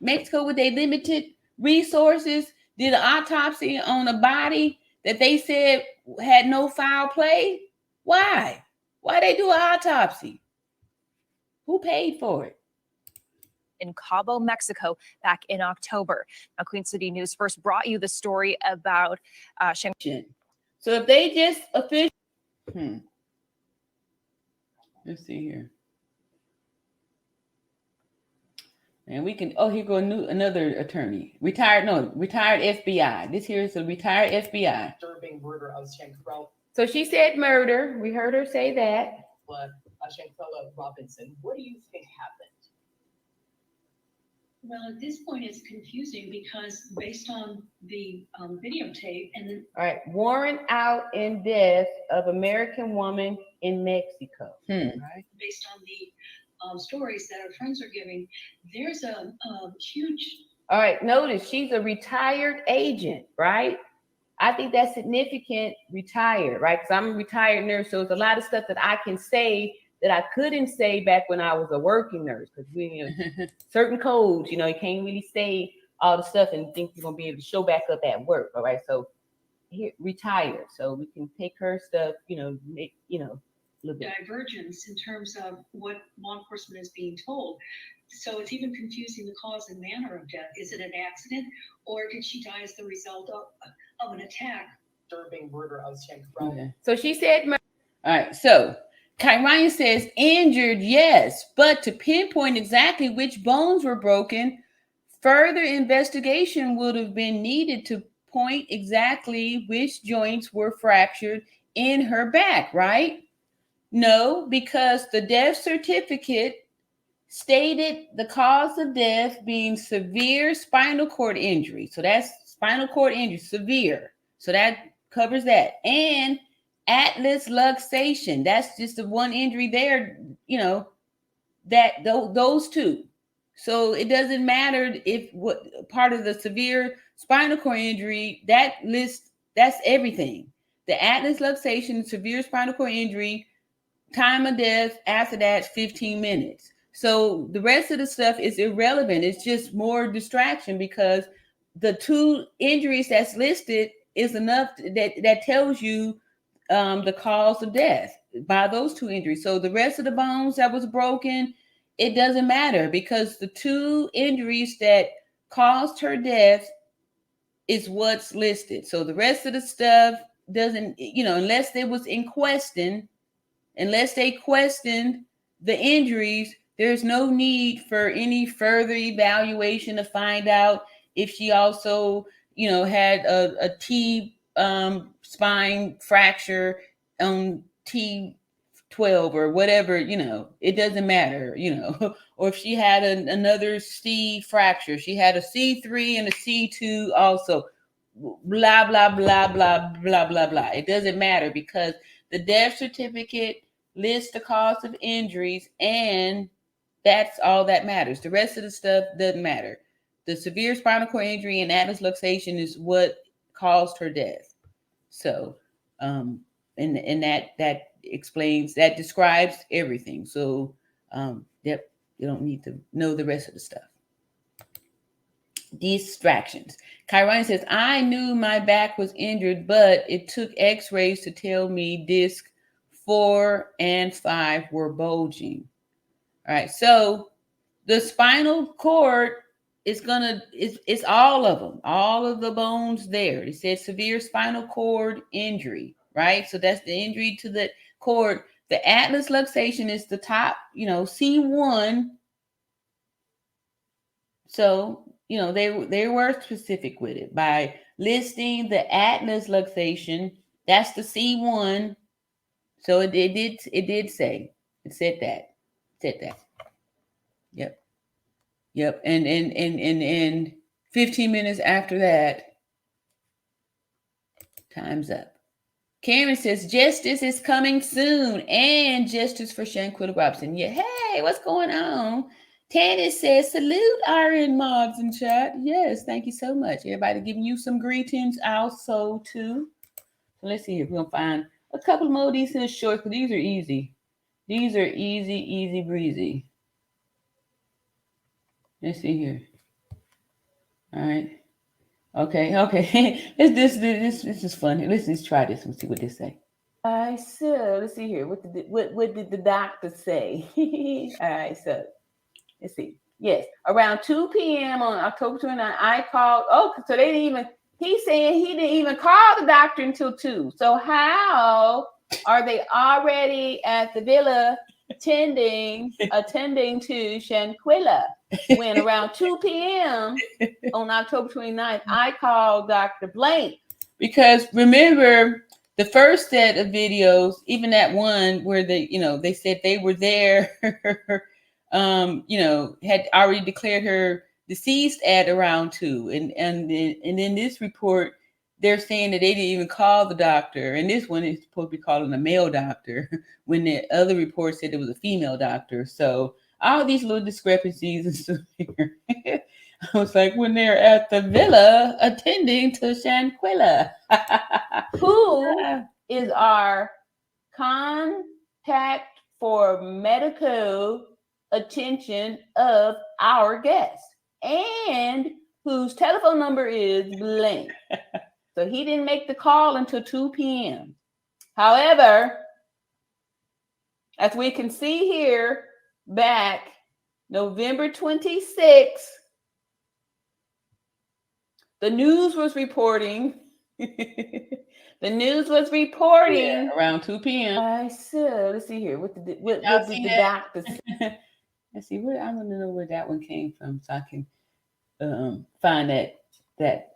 Mexico, with their limited resources, did an autopsy on a body that they said had no foul play. Why? Why they do an autopsy? Who paid for it? In Cabo, Mexico, back in October. Now, Queen City News first brought you the story about So if they just officially, let's see here. And we can, here go another attorney. Retired FBI. This here is a retired FBI. Disturbing murder of Shanquella. So she said murder. We heard her say that. But Shanquella Robinson, what do you think happened? Well, at this point, it's confusing because based on the videotape and then. All right, warrant out in death of American woman in Mexico. Right. Based on the stories that our friends are giving, there's a huge. All right, notice she's a retired agent, right? I think that's significant, retired, right? Because I'm a retired nurse, so it's a lot of stuff that I can say that I couldn't say back when I was a working nurse, because we certain codes, you can't really say all the stuff and think you're gonna be able to show back up at work. All right, so here, retired, so we can take her stuff, make a little bit. Divergence in terms of what law enforcement is being told. So it's even confusing the cause and manner of death. Is it an accident, or did she die as the result of an attack? Disturbing murder of Shanquella. Okay. So she said murder. All right, so Ryan says injured, yes, but to pinpoint exactly which bones were broken, further investigation would have been needed to point exactly which joints were fractured in her back, right? No, because the death certificate stated the cause of death being severe spinal cord injury. So that's spinal cord injury, severe. So that covers that. And atlas luxation. That's just the one injury there, those two. So it doesn't matter if what part of the severe spinal cord injury, that list, that's everything. The atlas luxation, severe spinal cord injury, time of death, after that, 15 minutes. So the rest of the stuff is irrelevant. It's just more distraction because the two injuries that's listed is enough that tells you the cause of death by those two injuries. So the rest of the bones that was broken, it doesn't matter because the two injuries that caused her death is what's listed. So the rest of the stuff doesn't, unless they was in question, unless they questioned the injuries, there's no need for any further evaluation to find out if she also, had a T spine fracture on T12 or whatever, it doesn't matter, or if she had another C fracture, she had a C3 and a C2 also, blah, blah, blah, blah, blah, blah, blah. It doesn't matter because the death certificate lists the cause of injuries and that's all that matters. The rest of the stuff doesn't matter. The severe spinal cord injury and atlas luxation is what caused her death. So, and that explains, that describes everything. So, yep, you don't need to know the rest of the stuff. Distractions. Kyron says, I knew my back was injured, but it took x-rays to tell me disc 4 and 5 were bulging. All right, so the spinal cord is it's all of them, all of the bones there. It says severe spinal cord injury, right? So that's the injury to the cord. The atlas luxation is the top, C1. So, they were specific with it by listing the atlas luxation. That's the C1. So it did say, it said that. Yep. And 15 minutes after that, time's up. Karen says, justice is coming soon, and justice for Shanquella Robinson. Yeah, hey, what's going on? Tannis says, salute Iron Mobs in chat. Yes, thank you so much. Everybody giving you some greetings also, too. So let's see if we're going to find a couple more of these here short, because these are easy. These are easy breezy. Let's see here. All right. Okay. This is fun. Let's try this and see what they say. All right, so let's see here. What did the doctor say? All right, so let's see. Yes, around 2 p.m. on October 29th, I called. Oh, so they didn't even. He's saying he didn't even call the doctor until 2. So how are they already at the villa attending to Shanquella when around 2 p.m. on October 29th, I called Dr. Blank? Because remember, the first set of videos, even that one where they said they were there, had already declared her deceased at around 2. And in this report, they're saying that they didn't even call the doctor. And this one is supposed to be calling a male doctor when the other report said it was a female doctor. So all these little discrepancies and stuff here. I was like, when they're at the villa attending to Shanquella, who is our contact for medical attention of our guest, and whose telephone number is blank. So he didn't make the call until 2 p.m. However, as we can see here, back November 26th, the news was reporting. Around 2 p.m. So let's see here. What did the doctor say? Let's see. I want to know where that one came from, so I can find that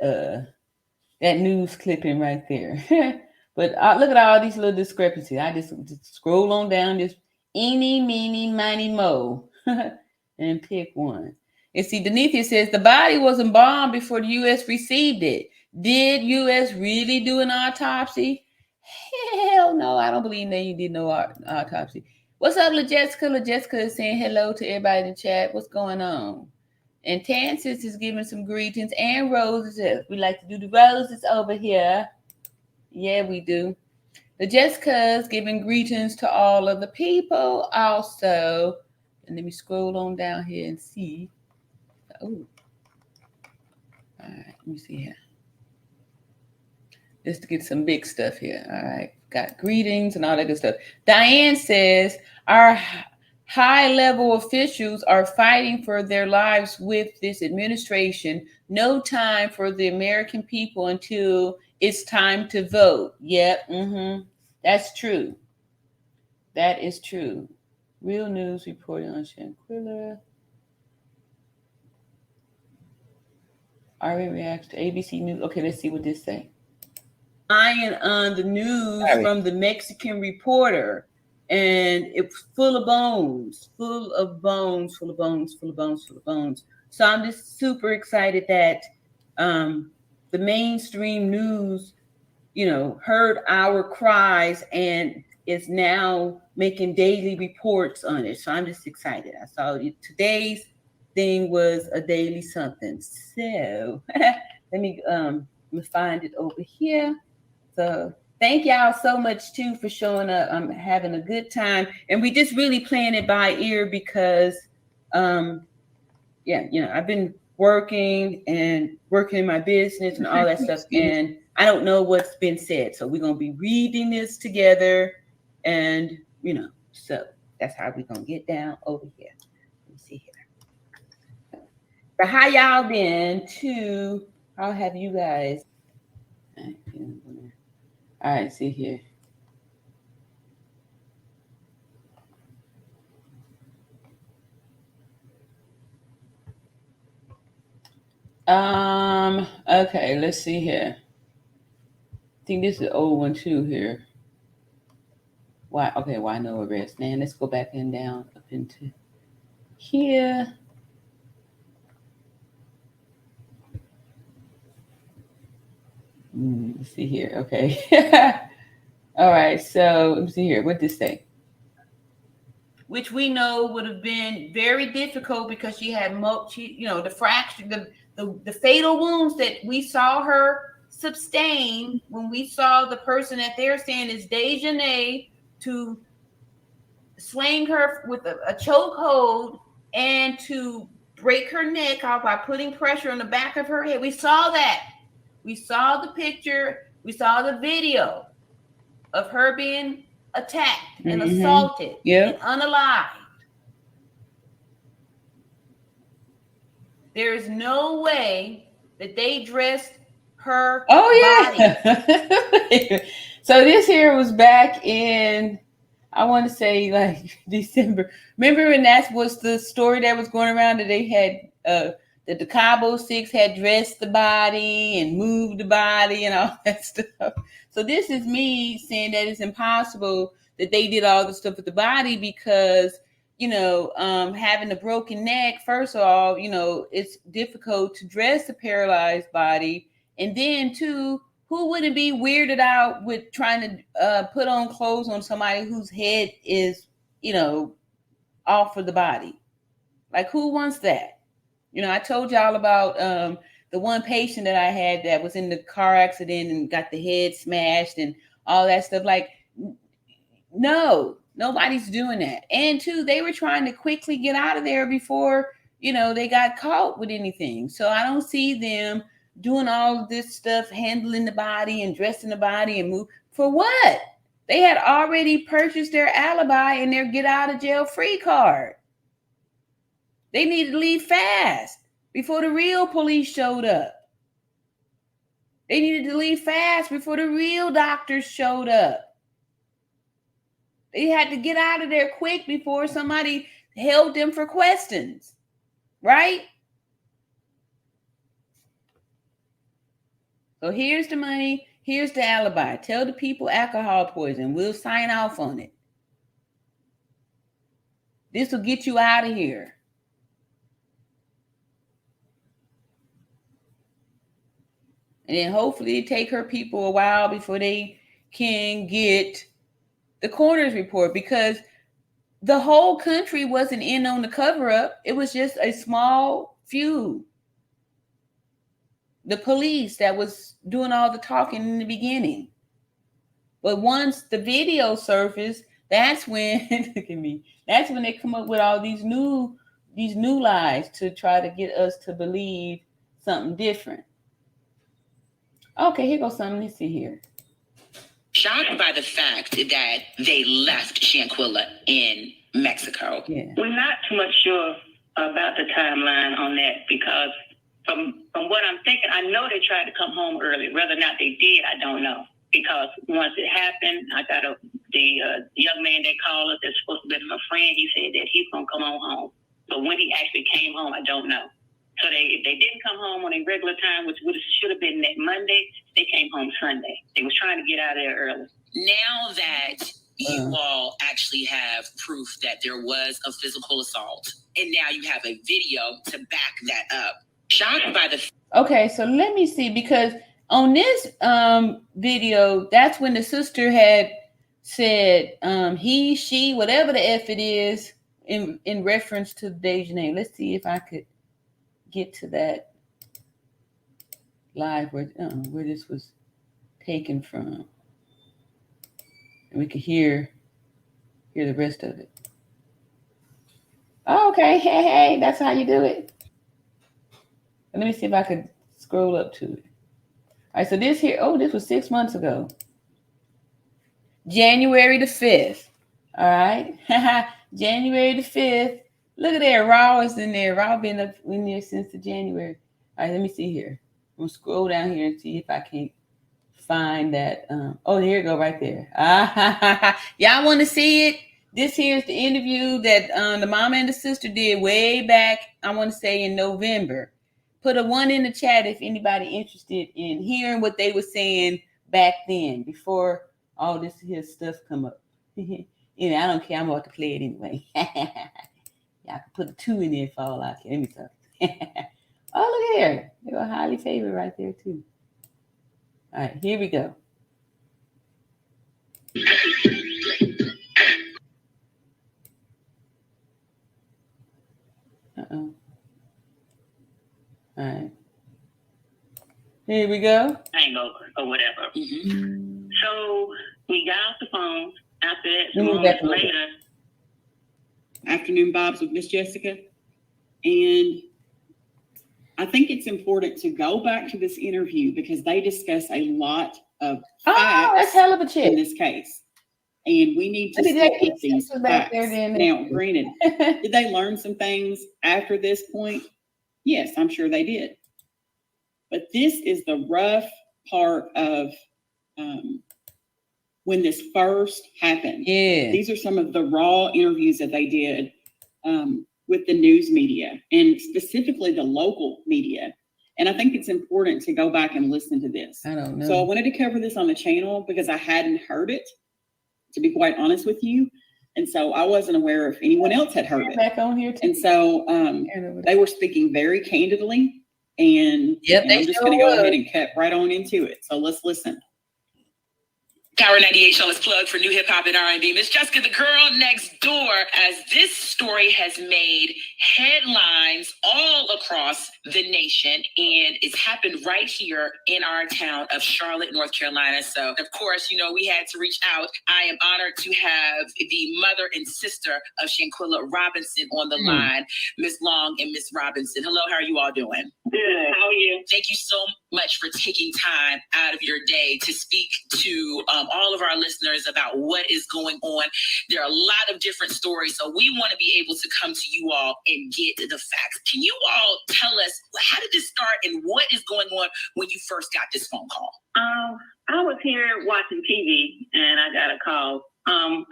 news clipping right there. But look at all these little discrepancies. I just scroll on down, just eeny, meeny, miny, mo, and pick one. And see, Denithia says the body was embalmed before the U.S. received it. Did U.S. really do an autopsy? Hell no, I don't believe they did no autopsy. What's up, LaJessica? LaJessica is saying hello to everybody in the chat. What's going on? And Tansis is giving some greetings, and roses. We like to do the roses over here. Yeah, we do. LaJessica is giving greetings to all of the people also. And let me scroll on down here and see. Oh, all right, let me see here. Just to get some big stuff here. All right, got greetings and all that good stuff. Diane says, our high-level officials are fighting for their lives with this administration. No time for the American people until it's time to vote. Yep, that's true. That is true. Real news reporting on Shanquella. RA reacts to ABC News. Okay, let's see what this say. Iron on the news from the Mexican Reporter, and it's full of bones. So I'm just super excited that the mainstream news, heard our cries and is now making daily reports on it. So I'm just excited. I saw today's thing was a daily something. So let me find it over here. So thank y'all so much too for showing up. I'm having a good time, and we just really playing it by ear because, I've been working in my business and all that stuff, and I don't know what's been said. So we're gonna be reading this together, and so that's how we're gonna get down over here. Let me see here. But how y'all been too? How have you guys? All right, see here. Okay, let's see here. I think this is an old one too here. Why no arrest? Man, let's go back and down up into here. Let's see here. Okay. All right. So let me see here. What did this say? Which we know would have been very difficult because she had the fracture, the fatal wounds that we saw her sustain when we saw the person that they're saying is Dejanay to sling her with a chokehold and to break her neck off by putting pressure on the back of her head. We saw that. We saw the picture. We saw the video of her being attacked and assaulted and unalived. There is no way that they dressed her body. So this here was back in, I want to say like December. Remember when that was the story that was going around that they had that the Cabo Six had dressed the body and moved the body and all that stuff. So this is me saying that it's impossible that they did all the stuff with the body because, having a broken neck, first of all, it's difficult to dress a paralyzed body. And then two, who wouldn't be weirded out with trying to put on clothes on somebody whose head is, off of the body? Like, who wants that? I told y'all about the one patient that I had that was in the car accident and got the head smashed and all that stuff. Like, no, nobody's doing that. And two, they were trying to quickly get out of there before, they got caught with anything. So I don't see them doing all of this stuff, handling the body and dressing the body and move. For what? They had already purchased their alibi and their get out of jail free card. They needed to leave fast before the real police showed up. They needed to leave fast before the real doctors showed up. They had to get out of there quick before somebody held them for questions, right? So here's the money. Here's the alibi. Tell the people alcohol poison. We'll sign off on it. This will get you out of here. And then hopefully it take her people a while before they can get the coroner's report, because the whole country wasn't in on the cover up. It was just a small few. The police that was doing all the talking in the beginning. But once the video surfaced, that's when look at me. That's when they come up with all these new lies to try to get us to believe something different. Okay, here goes something. Let's see here. Shocked by the fact that they left Shanquella in Mexico. Yeah. We're not too much sure about the timeline on that because from what I'm thinking, I know they tried to come home early. Whether or not they did, I don't know. Because once it happened, I got the young man that called us that's supposed to be my friend. He said that he's going to come on home. But when he actually came home, I don't know. So if they didn't come home on a regular time, which should have been that Monday, they came home Sunday. They was trying to get out of there early. Now that you all actually have proof that there was a physical assault, and now you have a video to back that up. Shocked by the... Okay, so let me see, because on this video, that's when the sister had said he, she, whatever the F it is, in reference to Dejanay. Let's see if I could get to that live where this was taken from, and we could hear the rest of it. Okay, hey, that's how you do it. Let me see if I could scroll up to it. All right, so this here, this was 6 months ago. January the 5th. All right. January the 5th. Look at that. Raw is in there. Raw been up in there since the January. All right, let me see here. I'm going to scroll down here and see if I can find that. Here you go right there. Y'all want to see it? This here is the interview that the mama and the sister did way back, I want to say in November. Put a 1 in the chat if anybody interested in hearing what they were saying back then, before all this here stuff come up. I don't care. I'm about to play it anyway. Y'all can put a 2 in there for all I care. Let me talk. Look here. They go highly favored right there too. All right, here we go. Uh-oh. All right. Here we go. Hangover or whatever. Mm-hmm. So we got off the phone. After that, Let some me moments back up. later. Afternoon Bob's with Miss Jessica. And I think it's important to go back to this interview because they discuss a lot of facts that's hell of a chick in this case. And we need to Look at stick that with these sister back facts. there then. Now, granted, did they learn some things after this point? Yes, I'm sure they did. But this is the rough part of when this first happened. Yeah. These are some of the raw interviews that they did with the news media and specifically the local media. And I think it's important to go back and listen to this. I don't know. So I wanted to cover this on the channel because I hadn't heard it, to be quite honest with you. And so I wasn't aware if anyone else had heard it. Back on here too. And so they were speaking very candidly. And I'm just going to go ahead and cut right on into it. So let's listen. Power 98 show is plugged for new hip hop and R&B. Miss Jessica, the girl next door, as this story has made headlines all across the nation, and it's happened right here in our town of Charlotte, North Carolina. So, of course, you know, we had to reach out. I am honored to have the mother and sister of Shanquella Robinson on the line, Miss Long and Miss Robinson. Hello, how are you all doing? Good. How are you? Thank you so much for taking time out of your day to speak to all of our listeners about what is going on. There are a lot of different stories, so we want to be able to come to you all and get the facts. Can you all tell us, how did this start and what is going on when you first got this phone call? I was here watching TV and I got a call. I'm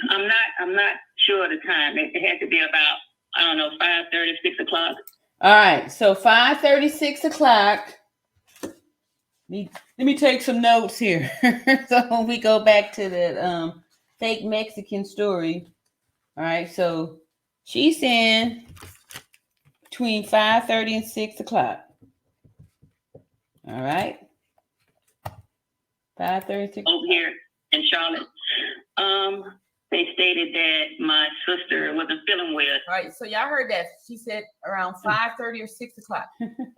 not sure of the time. It had to be about, I don't know, 5:30, 6 o'clock. All right, so 5:30, 6 o'clock. Let me take some notes here. So we go back to that fake Mexican story. All right, so she's saying between 5:30 and 6 o'clock. All right. 5:30, 6 over here in Charlotte. They stated that my sister wasn't feeling well. All right, so y'all heard that. She said around 5:30 or 6 o'clock.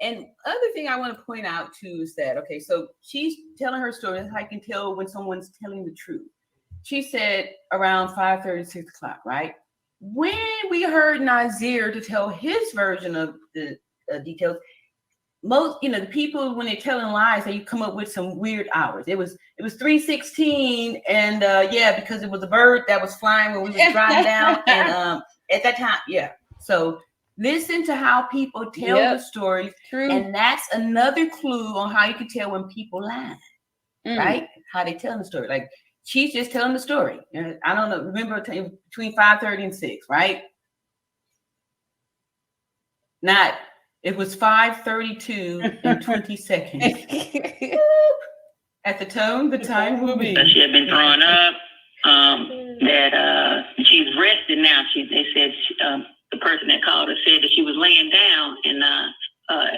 And other thing I want to point out too is that, okay, so she's telling her story. That's how you can tell when someone's telling the truth. She said around 5:30, 6 o'clock, right? When we heard Nazir to tell his version of the details, most, the people, when they're telling lies, they come up with some weird hours. It was 3:16, and because it was a bird that was flying when we was driving down, and at that time, yeah. So listen to how people tell the story, and that's another clue on how you can tell when people lie, right? How they tell the story. Like she's just telling the story. And I don't know. Remember, between 5:30 and 6, right? Not. It was 5:32 and 20 seconds. At the tone, the time will be. She had been throwing up. That she's rested now. They said the person that called her said that she was laying down, and at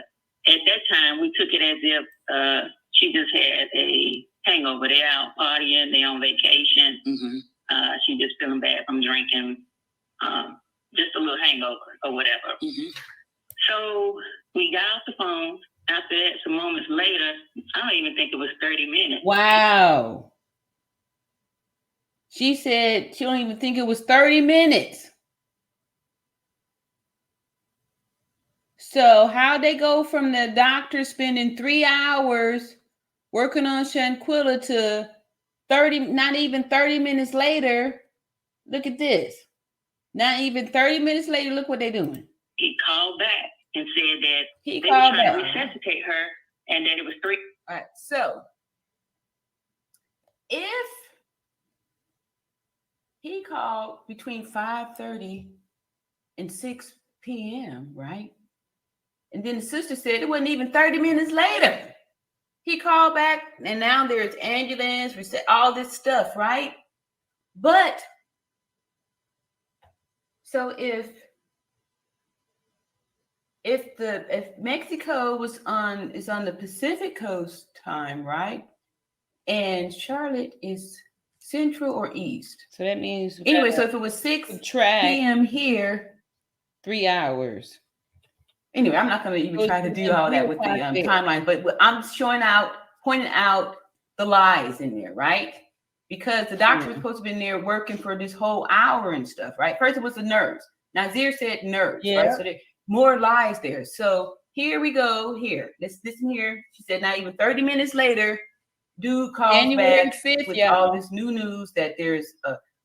that time we took it as if she just had a hangover. They're out partying, they're on vacation. Mm-hmm. She just feeling bad from drinking, just a little hangover or whatever. Mm-hmm. So we got off the phone. After that, some moments later, I don't even think it was 30 minutes. Wow. She said she don't even think it was 30 minutes. So how they go from the doctor spending 3 hours working on Shanquella to 30, not even 30 minutes later. Look at this. Not even 30 minutes later, look what they're doing. He called back and said that they were trying to resuscitate her and that it was 3. All right. So if he called between 5:30 and 6 p.m., right? And then the sister said it wasn't even 30 minutes later. He called back and now there's ambulance, we said all this stuff, right? But so if Mexico is on the Pacific Coast time, right? and Charlotte is Central or East. So that means anyway. So if it was 6 p.m. here, 3 hours. Anyway, I'm not going to even try to do all that with the timeline, but I'm pointing out the lies in there, right? Because the doctor was supposed to be in there working for this whole hour and stuff, right? First it was a nurse. Nazir said nurse, right? So there more lies there. So here we go. Here, let's listen here. She said, not even 30 minutes later, dude calls January back 5th, with all this new news that there's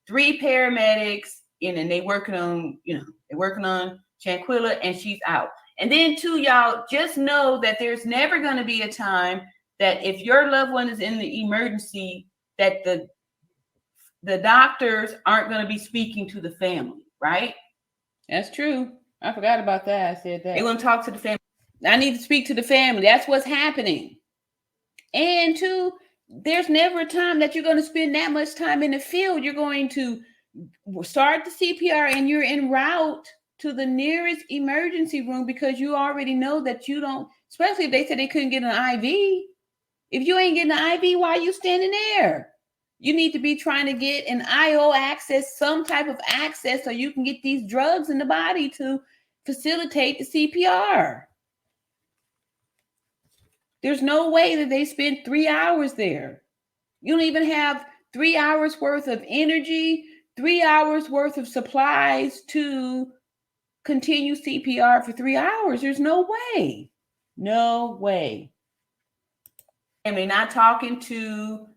3 paramedics in, and they're working on Shanquella, and she's out. And then too, y'all just know that there's never going to be a time that if your loved one is in the emergency, that the doctors aren't going to be speaking to the family, right? That's true. I forgot about that. I said that. They want to talk to the family. I need to speak to the family. That's what's happening. And two, there's never a time that you're going to spend that much time in the field. You're going to start the CPR and you're en route to the nearest emergency room because you already know that you don't, especially if they said they couldn't get an IV. If you ain't getting an IV, why are you standing there? You need to be trying to get an IO access, some type of access so you can get these drugs in the body to facilitate the CPR. There's no way that they spent 3 hours there. You don't even have 3 hours worth of energy, 3 hours worth of supplies to continue CPR for 3 hours. There's no way. No way. And they're not talking to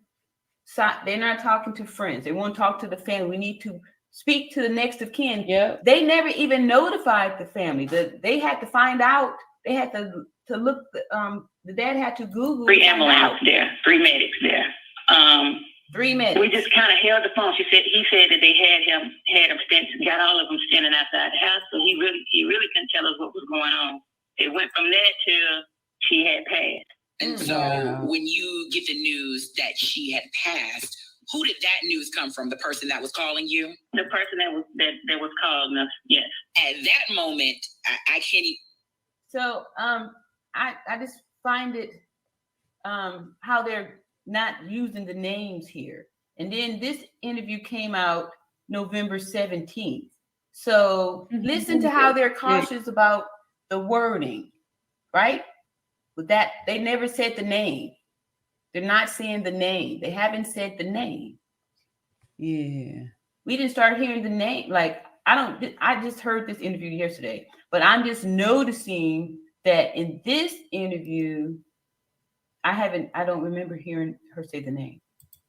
friends. They won't talk to the family. We need to speak to the next of kin. Yeah. They never even notified the family. They had to find out. They had to look. The dad had to Google. 3 ambulances there, 3 medics there. 3 medics. We just kind of held the phone. He said that they had him got all of them standing outside the house. So he really couldn't tell us what was going on. It went from there till she had passed. And so when you get the news that she had passed, who did that news come from? The person that was calling you? The person that was calling us, yes. At that moment, I can't even. So I just find it how they're not using the names here. And then this interview came out November 17th. So listen to how they're cautious about the wording, right? With that, they never said the name. They're not saying the name. They haven't said the name. Yeah. We didn't start hearing the name. Like, I just heard this interview yesterday, but I'm just noticing that in this interview, I don't remember hearing her say the name.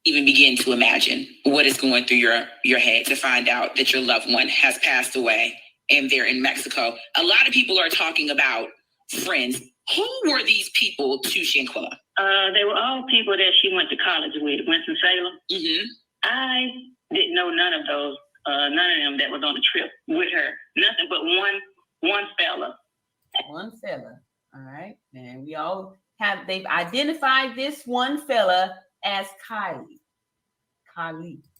Even begin to imagine what is going through your head to find out that your loved one has passed away and they're in Mexico. A lot of people are talking about friends. Who were these people to Shanquella? They were all people that she went to college with, Winston-Salem. Mm-hmm. I didn't know none of those, none of them that was on the trip with her. Nothing but one fella. One fella. All right. And they've identified this one fella as Kylie.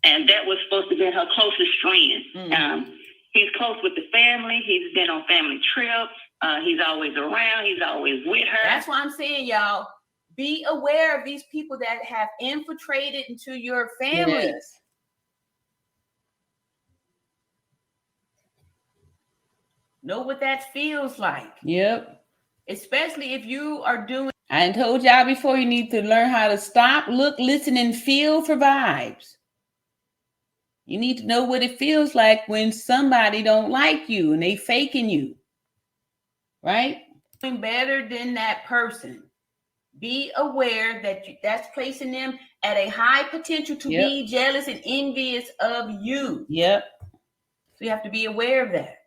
And that was supposed to be her closest friend. He's close with the family. He's been on family trips. He's always around. He's always with her. That's why I'm saying, y'all, be aware of these people that have infiltrated into your families. Yes. Know what that feels like. Yep. Especially if you are doing. I told y'all before, you need to learn how to stop, look, listen, and feel for vibes. You need to know what it feels like when somebody don't like you and they faking you. Right? Doing better than that person. Be aware that that's placing them at a high potential to be jealous and envious of you. Yep. So you have to be aware of that.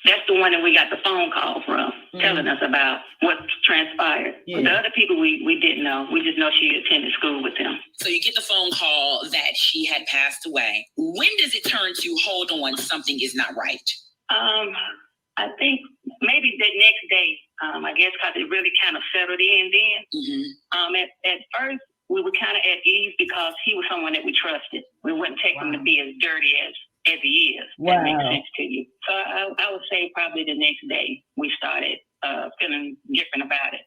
That's the one that we got the phone call from, telling us about what transpired. Yeah. The other people we didn't know. We just know she attended school with them. So you get the phone call that she had passed away. When does it turn to, hold on, something is not right? I think maybe the next day, I guess, because it really kind of settled in then. At first, we were kind of at ease because he was someone that we trusted. We wouldn't take him to be as dirty as he is. That makes sense to you. So I would say probably the next day we started feeling different about it.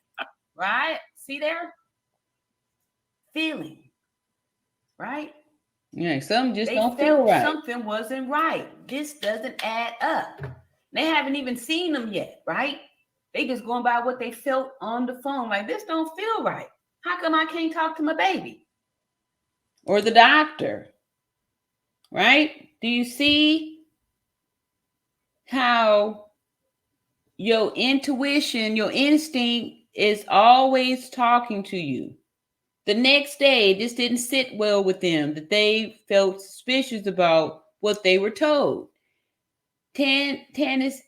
Right? See there? feeling, right? Yeah, something just They don't felt feel right. something wasn't right. This doesn't add up. They haven't even seen them yet, right? They just going by what they felt on the phone. Like, this don't feel right. How come I can't talk to my baby? Or the doctor, right? Do you see how your intuition, your instinct is always talking to you? The next day, this didn't sit well with them, that they felt suspicious about what they were told. Tansis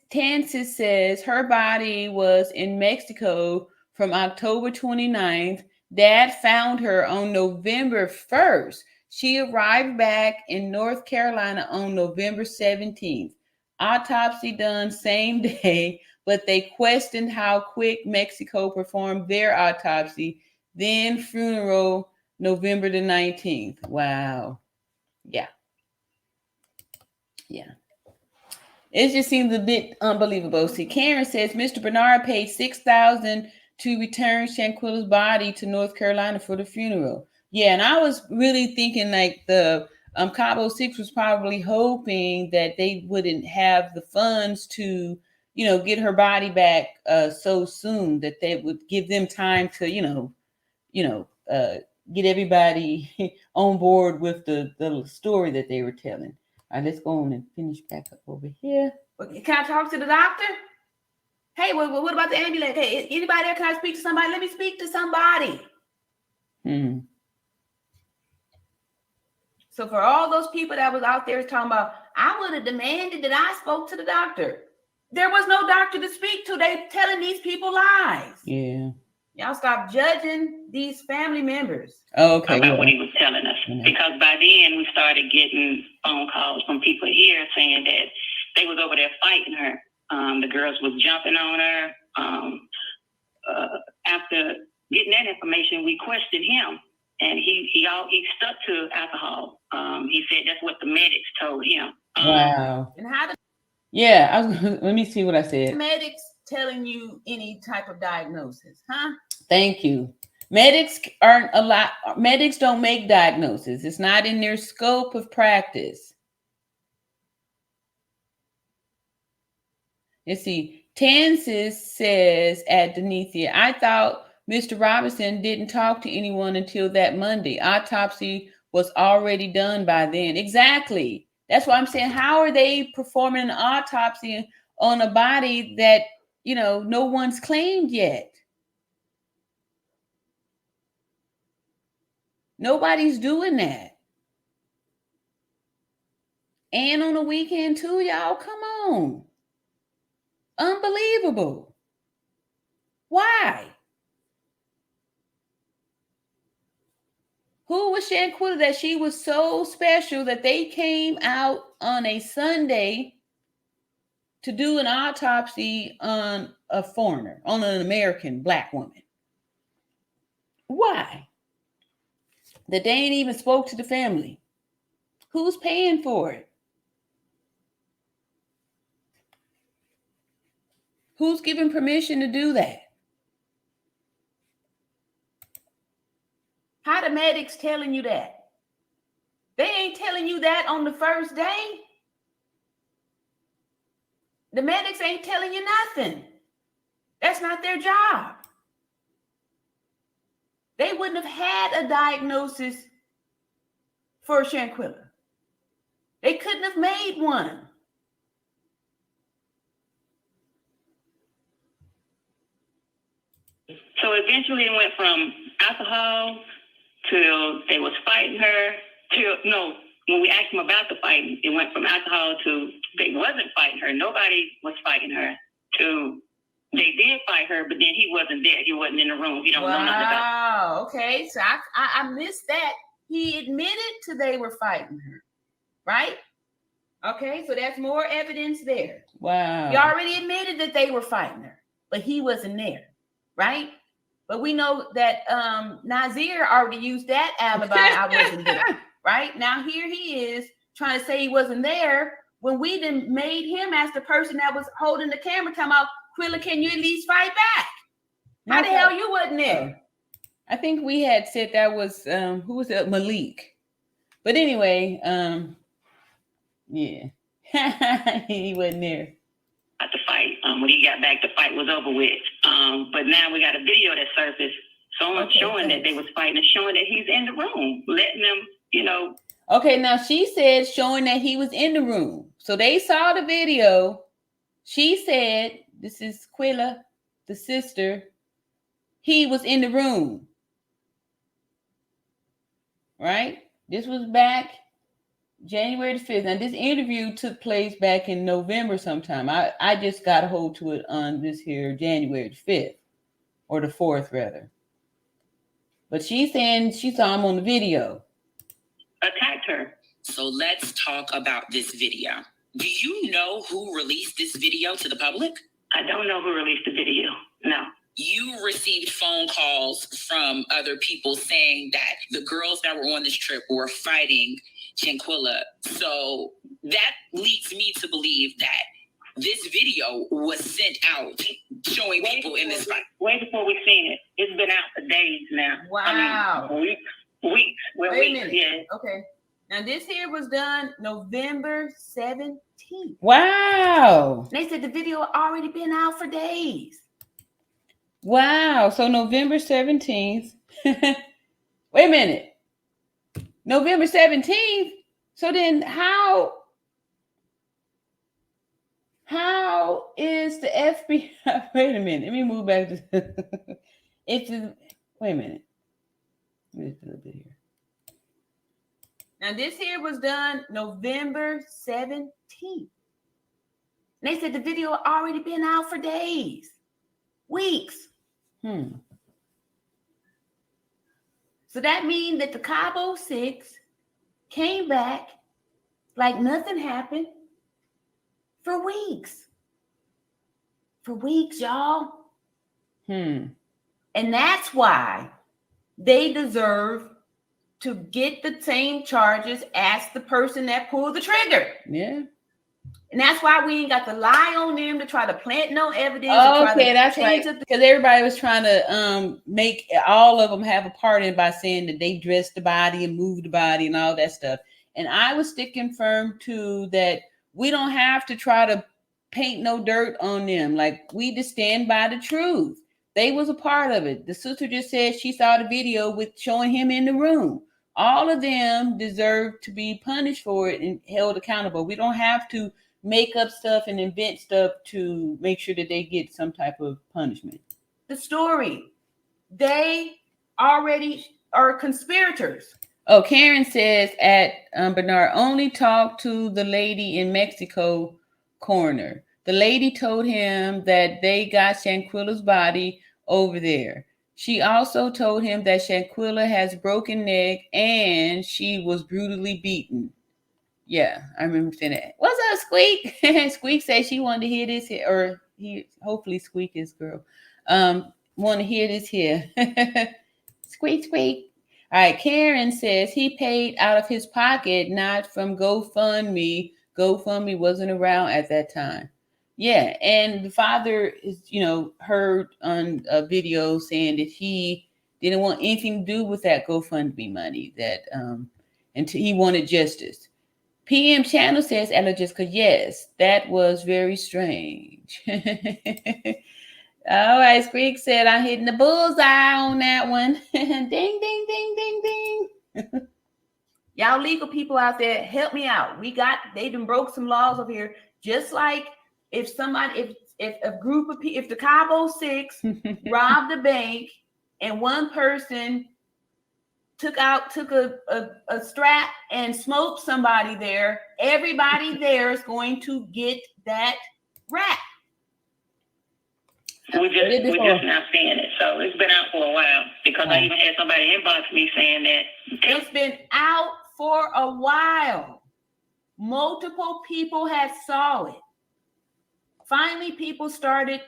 says her body was in Mexico from October 29th. Dad found her on November 1st. She arrived back in North Carolina on November 17th. Autopsy done same day, but they questioned how quick Mexico performed their autopsy. Then funeral November the 19th. Wow. Yeah. Yeah. It just seems a bit unbelievable. See, Karen says Mr. Bernard paid $6,000 to return Shanquella's body to North Carolina for the funeral. Yeah, and I was really thinking like the Cabo 6 was probably hoping that they wouldn't have the funds to, get her body back so soon, that they would give them time to, get everybody on board with the story that they were telling. All right, let's go on and finish back up over here. Can I talk to the doctor? Hey, what about the ambulance? Hey, anybody there? Can I speak to somebody? Let me speak to somebody. So for all those people that was out there talking about, I would have demanded that I spoke to the doctor. There was no doctor to speak to. They telling these people lies. Yeah. Y'all stop judging these family members. Okay. About what he was telling us. Because by then we started getting phone calls from people here saying that they was over there fighting her. The girls was jumping on her. After getting that information, we questioned him, and he stuck to alcohol. He said that's what the medics told him. Wow. And how let me see what I said. medics telling you any type of diagnosis, huh? Thank you. Medics don't make diagnoses. It's not in their scope of practice. Let's see. Tansis says at Denithia, I thought Mr. Robinson didn't talk to anyone until that Monday. Autopsy was already done by then. Exactly. That's why I'm saying, how are they performing an autopsy on a body that, no one's claimed yet? Nobody's doing that. And on the weekend too, y'all, come on. Unbelievable. Why? Who was Shanquella that she was so special that they came out on a Sunday to do an autopsy on a foreigner, on an American Black woman? Why? That they ain't even spoke to the family. Who's paying for it? Who's giving permission to do that? How the medics telling you that? They ain't telling you that on the first day. The medics ain't telling you nothing. That's not their job. They wouldn't have had a diagnosis for Shanquella. They couldn't have made one. So eventually it went from alcohol till they was fighting her when we asked them about the fighting, it went from alcohol to they wasn't fighting her. Nobody was fighting her to they did fight her, but then he wasn't there. He wasn't in the room. He don't know nothing about it. Wow. Okay. So I missed that. He admitted to they were fighting her, right? Okay. So that's more evidence there. Wow. He already admitted that they were fighting her, but he wasn't there, right? But we know that Nazir already used that alibi. I wasn't there, right? Now here he is trying to say he wasn't there when we then made him as the person that was holding the camera talking about, Quilla, can you at least fight back? How the hell you wasn't there? I think we had said that was who was it? Malik. But anyway, yeah. He wasn't there. At the fight. When he got back, the fight was over with. But now we got a video that surfaced showing that they was fighting and showing that he's in the room, letting them, you know. Okay, now she said showing that he was in the room. So they saw the video. She said, this is Quilla, the sister, he was in the room. Right? This was back January the 5th. Now, this interview took place back in November sometime. I just got a hold to it on this here January the 5th, or the 4th, rather. But she's saying she saw him on the video. Attacked her. So let's talk about this video. Do you know who released this video to the public? I don't know who released the video. No. You received phone calls from other people saying that the girls that were on this trip were fighting Shanquella. So that leads me to believe that this video was sent out showing people in this fight. Way before we seen it. It's been out for days now. Wow. I mean, weeks. Well, Wait a weeks, minute. yeah. Okay. Now this here was done November 17th. Wow. They said the video already been out for days. Wow. So November 17th. Wait a minute. November 17th? So then how is the FBI? Wait a minute. Let me move back to wait a minute. Let me just a little bit here. Now this here was done November 17th. They said the video already been out for days, weeks. So that means that the Cabo 6 came back like nothing happened for weeks. For weeks, y'all. And that's why they deserve to get the same charges as the person that pulled the trigger. Yeah. And that's why we ain't got to lie on them to try to plant no evidence. Okay, that's right. Because everybody was trying to make all of them have a part in by saying that they dressed the body and moved the body and all that stuff. And I was sticking firm to that. We don't have to try to paint no dirt on them. Like, we just stand by the truth. They was a part of it. The sister just said she saw the video with showing him in the room. All of them deserve to be punished for it and held accountable. We don't have to make up stuff and invent stuff to make sure that they get some type of punishment. The story, they already are conspirators. Oh, Karen says Bernard only talked to the lady in Mexico coroner. The lady told him that they got Shanquella's body over there. She also told him that Shanquella has broken neck and she was brutally beaten. Yeah, I remember saying that. What's up, Squeak? Squeak said she wanted to hear this here, or hopefully Squeak is girl. Want to hear this here. Squeak, squeak. All right, Karen says he paid out of his pocket, not from GoFundMe. GoFundMe wasn't around at that time. Yeah, and the father is, heard on a video saying that he didn't want anything to do with that GoFundMe money, that until he wanted justice. PM Channel says, Ella Jessica, yes, that was very strange. All right, Squeak said, I'm hitting the bullseye on that one. Ding, ding, ding, ding, ding. Y'all legal people out there, help me out. They done broke some laws over here. Just like if a group of people, if the Cabo 6 robbed a bank and one person took a strap and smoked somebody there, everybody there is going to get that rap. We're just not seeing it. So it's been out for a while, because I even had somebody inbox me saying that it's been out for a while. Multiple people had saw it. Finally, people started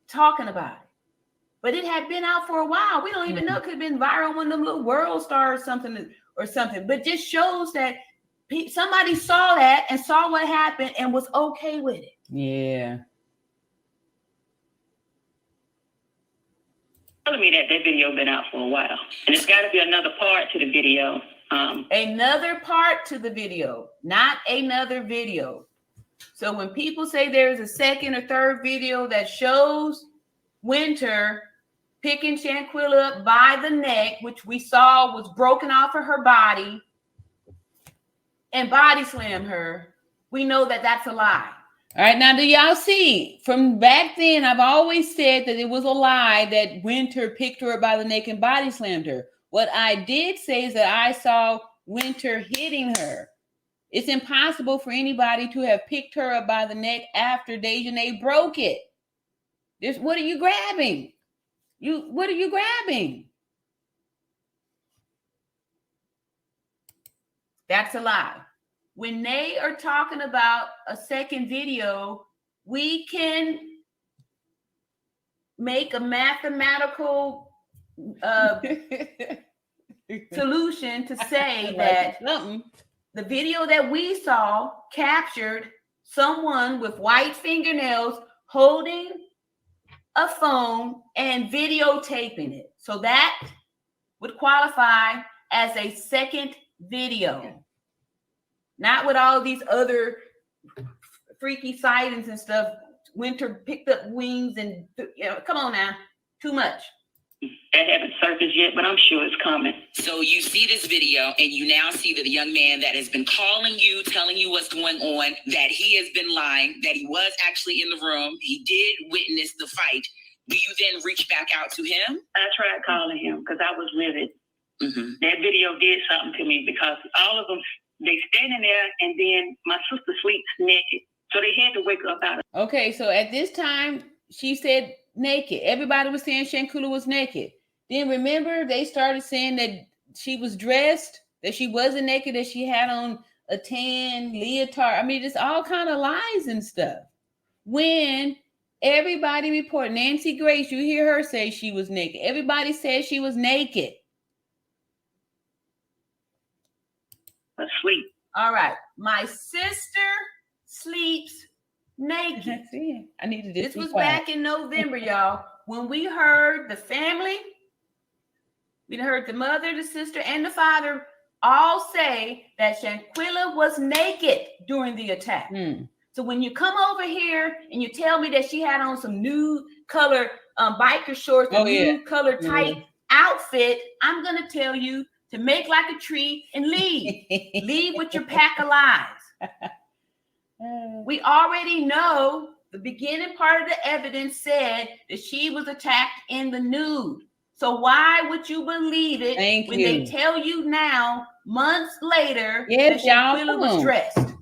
talking about it. But it had been out for a while. We don't even know. It could have been viral, one of them little world stars or something. But just shows that somebody saw that and saw what happened and was okay with it. Yeah. telling me that video been out for a while, and it's got to be another part to the video. Another part to the video, not another video. So when people say there's a second or third video that shows Winter picking Shanquella up by the neck, which we saw was broken off of her body, and body slam her, we know that that's a lie. All right, now do y'all see? From back then, I've always said that it was a lie that Winter picked her up by the neck and body slammed her. What I did say is that I saw Winter hitting her. It's impossible for anybody to have picked her up by the neck after Dejanay broke it. What are you grabbing? What are you grabbing? That's a lie. When they are talking about a second video, we can make a mathematical solution to say that the video that we saw captured someone with white fingernails holding a phone and videotaping it. So that would qualify as a second video. Not with all these other freaky sightings and stuff. Winter picked up wings and, come on now, too much. That haven't surfaced yet, but I'm sure it's coming. So you see this video and you now see that the young man that has been calling you, telling you what's going on, that he has been lying, that he was actually in the room, he did witness the fight. Do you then reach back out to him? I tried calling him because I was livid. Mm-hmm. That video did something to me because all of them, they standing there and then my sister sleeps naked. So they had to wake up out of. Okay, so at this time, she said naked. Everybody was saying Shanquella was naked. Then remember, they started saying that she was dressed, that she wasn't naked, that she had on a tan leotard. I mean, it's all kind of lies and stuff. When everybody report, Nancy Grace, you hear her say she was naked. Everybody said she was naked. Asleep. All right. My sister sleeps naked. I need to. This was back in November, y'all. When we heard the family, we heard the mother, the sister, and the father all say that Shanquella was naked during the attack. So when you come over here and you tell me that she had on some nude color biker shorts, nude color tight outfit, I'm gonna tell you to make like a tree and leave. Leave with your pack of lies. We already know the beginning part of the evidence said that she was attacked in the nude. So why would you believe it when they tell you now, months later, that Shanquella was dressed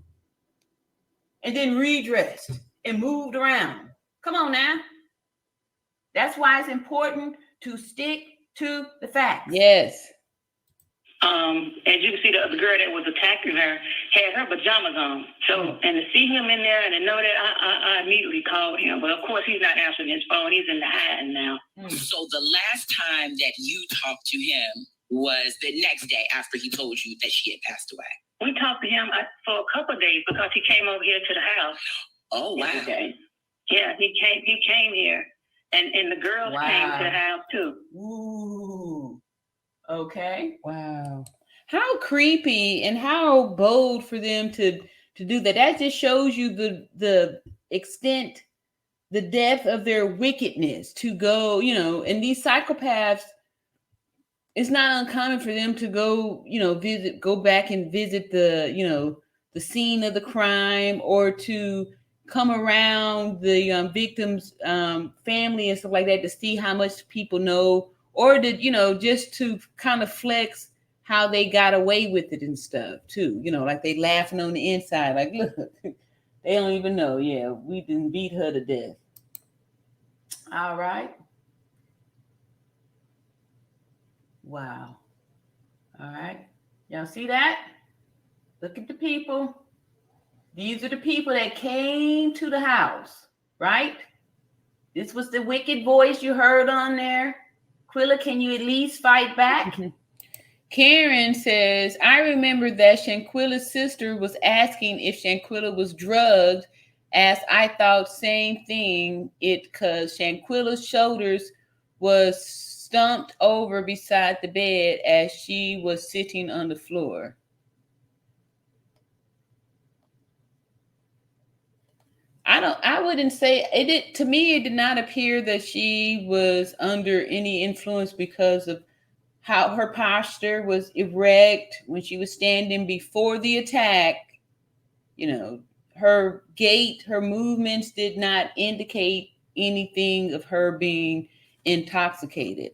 and then redressed and moved around? Come on now. That's why it's important to stick to the facts. Yes. As you can see, the girl that was attacking her had her pajamas on. So, and to see him in there and to know that, I immediately called him. But of course, he's not answering his phone. He's in the hiding now. So the last time that you talked to him was the next day after he told you that she had passed away. We talked to him for a couple of days because he came over here to the house. Oh, wow. Yeah, he came here. And the girls came to the house too. Ooh. Okay. Wow. How creepy and how bold for them to do that. That just shows you the extent, the depth of their wickedness to go, and these psychopaths, it's not uncommon for them to go, go back and visit the scene of the crime, or to come around the victim's family and stuff like that to see how much people know, or to, just to kind of flex how they got away with it and stuff too. Like they laughing on the inside, like, look, they don't even know. Yeah, we didn't beat her to death. All right. Wow. All right. Y'all see that? Look at the people. These are the people that came to the house, right? This was the wicked voice you heard on there. Quilla, can you at least fight back? Karen says, I remember that Shanquella's sister was asking if Shanquella was drugged, as I thought same thing, because Shanquella's shoulders was stumped over beside the bed as she was sitting on the floor. I wouldn't say it. To me, it did not appear that she was under any influence because of how her posture was erect when she was standing before the attack. You know, her gait, her movements did not indicate anything of her being intoxicated.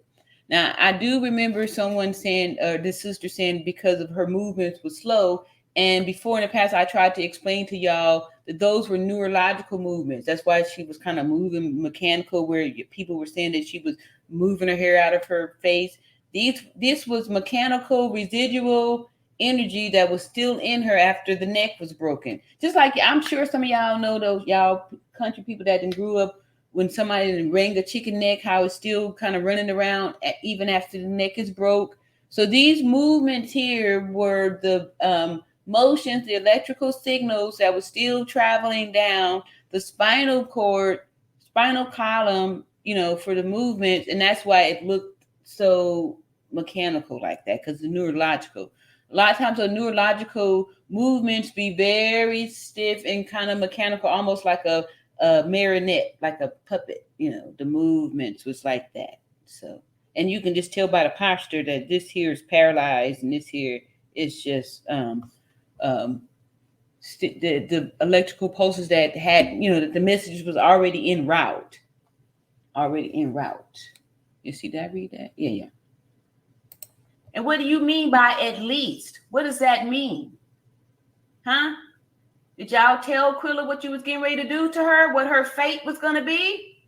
Now, I do remember someone saying, the sister saying, because of her movements was slow. And before in the past, I tried to explain to y'all that those were neurological movements. That's why she was kind of moving mechanical, where people were saying that she was moving her hair out of her face. This was mechanical residual energy that was still in her after the neck was broken. Just like I'm sure some of y'all know, those y'all country people that grew up when somebody rang a chicken neck, how it's still kind of running around even after the neck is broke. So these movements here were the motions, the electrical signals that were still traveling down the spinal cord, spinal column, you know, for the movements. And that's why it looked so mechanical like that, because the neurological. A lot of times the neurological movements be very stiff and kind of mechanical, almost like a marionette, like a puppet, you know, the movements was like that. So, and you can just tell by the posture that this here is paralyzed and this here is just the electrical pulses that had, you know, that the message was already en route. You see that? Read that? Yeah. And what do you mean by at least? What does that mean? Huh? Did y'all tell Quilla what you was getting ready to do to her? What her fate was going to be?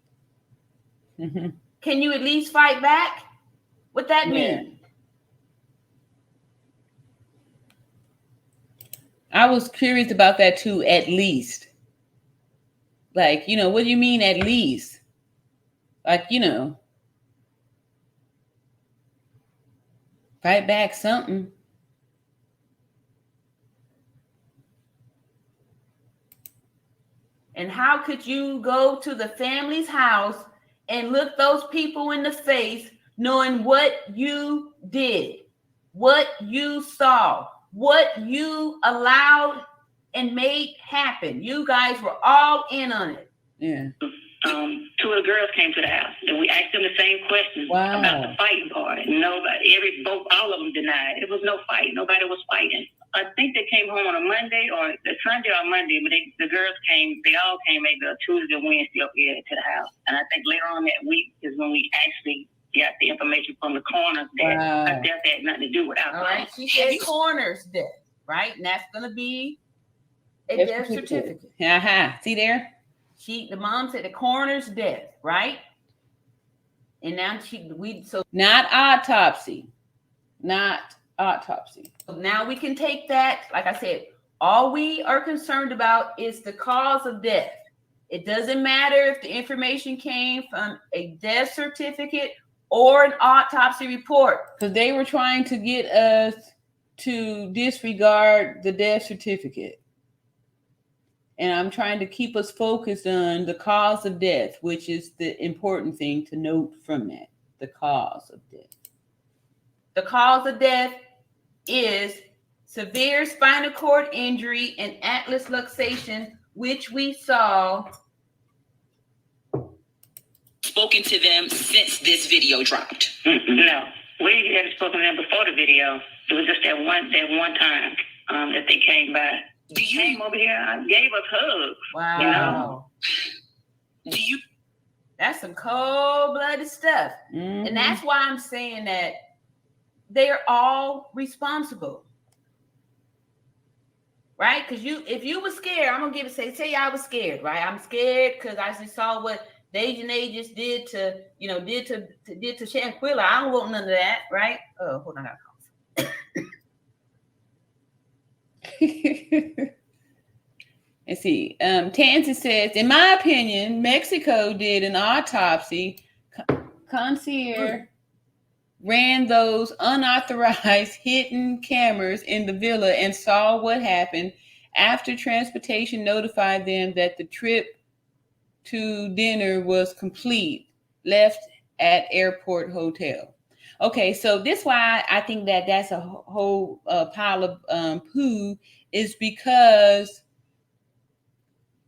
Mm-hmm. Can you at least fight back? What that mean? I was curious about that too, at least. Like, you know, what do you mean at least? Like, you know, fight back something. And how could you go to the family's house and look those people in the face knowing what you did, what you saw, what you allowed and made happen? You guys were all in on it. Yeah. Two of the girls came to the house and we asked them the same questions about the fighting part. Nobody, all of them denied. It was no fight. Nobody was fighting. I think they came home on a Monday or the Sunday or Monday, but the girls came, they all came maybe a Tuesday or Wednesday up here to the house. And I think later on that week is when we actually got the information from the coroner that her death had nothing to do with alcohol. All right, she said coroner's death, right? And that's going to be a death certificate. See there? The mom said the coroner's death, right? And now not autopsy. So now we can take that. Like I said, all we are concerned about is the cause of death. It doesn't matter if the information came from a death certificate or an autopsy report. Because they were trying to get us to disregard the death certificate. And I'm trying to keep us focused on the cause of death, which is the important thing to note from that. The cause of death. The cause of death is severe spinal cord injury and atlas luxation, which we saw. Spoken to them since this video dropped? No, we had spoken to them before the video. It was just that one time that they came by. They came over here and gave us hugs. Wow. You know? That's some cold-blooded stuff. Mm-hmm. And that's why I'm saying that they're all responsible. Right? Because if you were scared, I'm gonna say I was scared, right? I'm scared because I just saw what Dejanay just did to Shanquella. I don't want none of that, right? Oh, hold on, I got a cough. Let's see. Tansy says, in my opinion, Mexico did an autopsy. Concierge ran those unauthorized hidden cameras in the villa and saw what happened. After transportation notified them that the trip to dinner was complete, left at airport hotel. Okay, so this why I think that that's a whole pile of poo is because,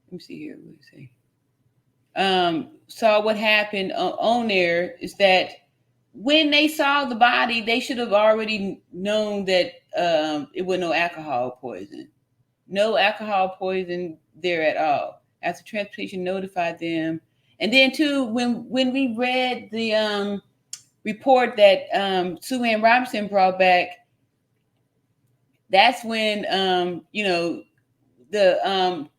let me see here, what did it say? Saw what happened on there is that when they saw the body, they should have already known that it was no alcohol poison. No alcohol poison there at all. After transportation notified them. And then too, when we read the report that Sue Ann Robinson brought back, that's when the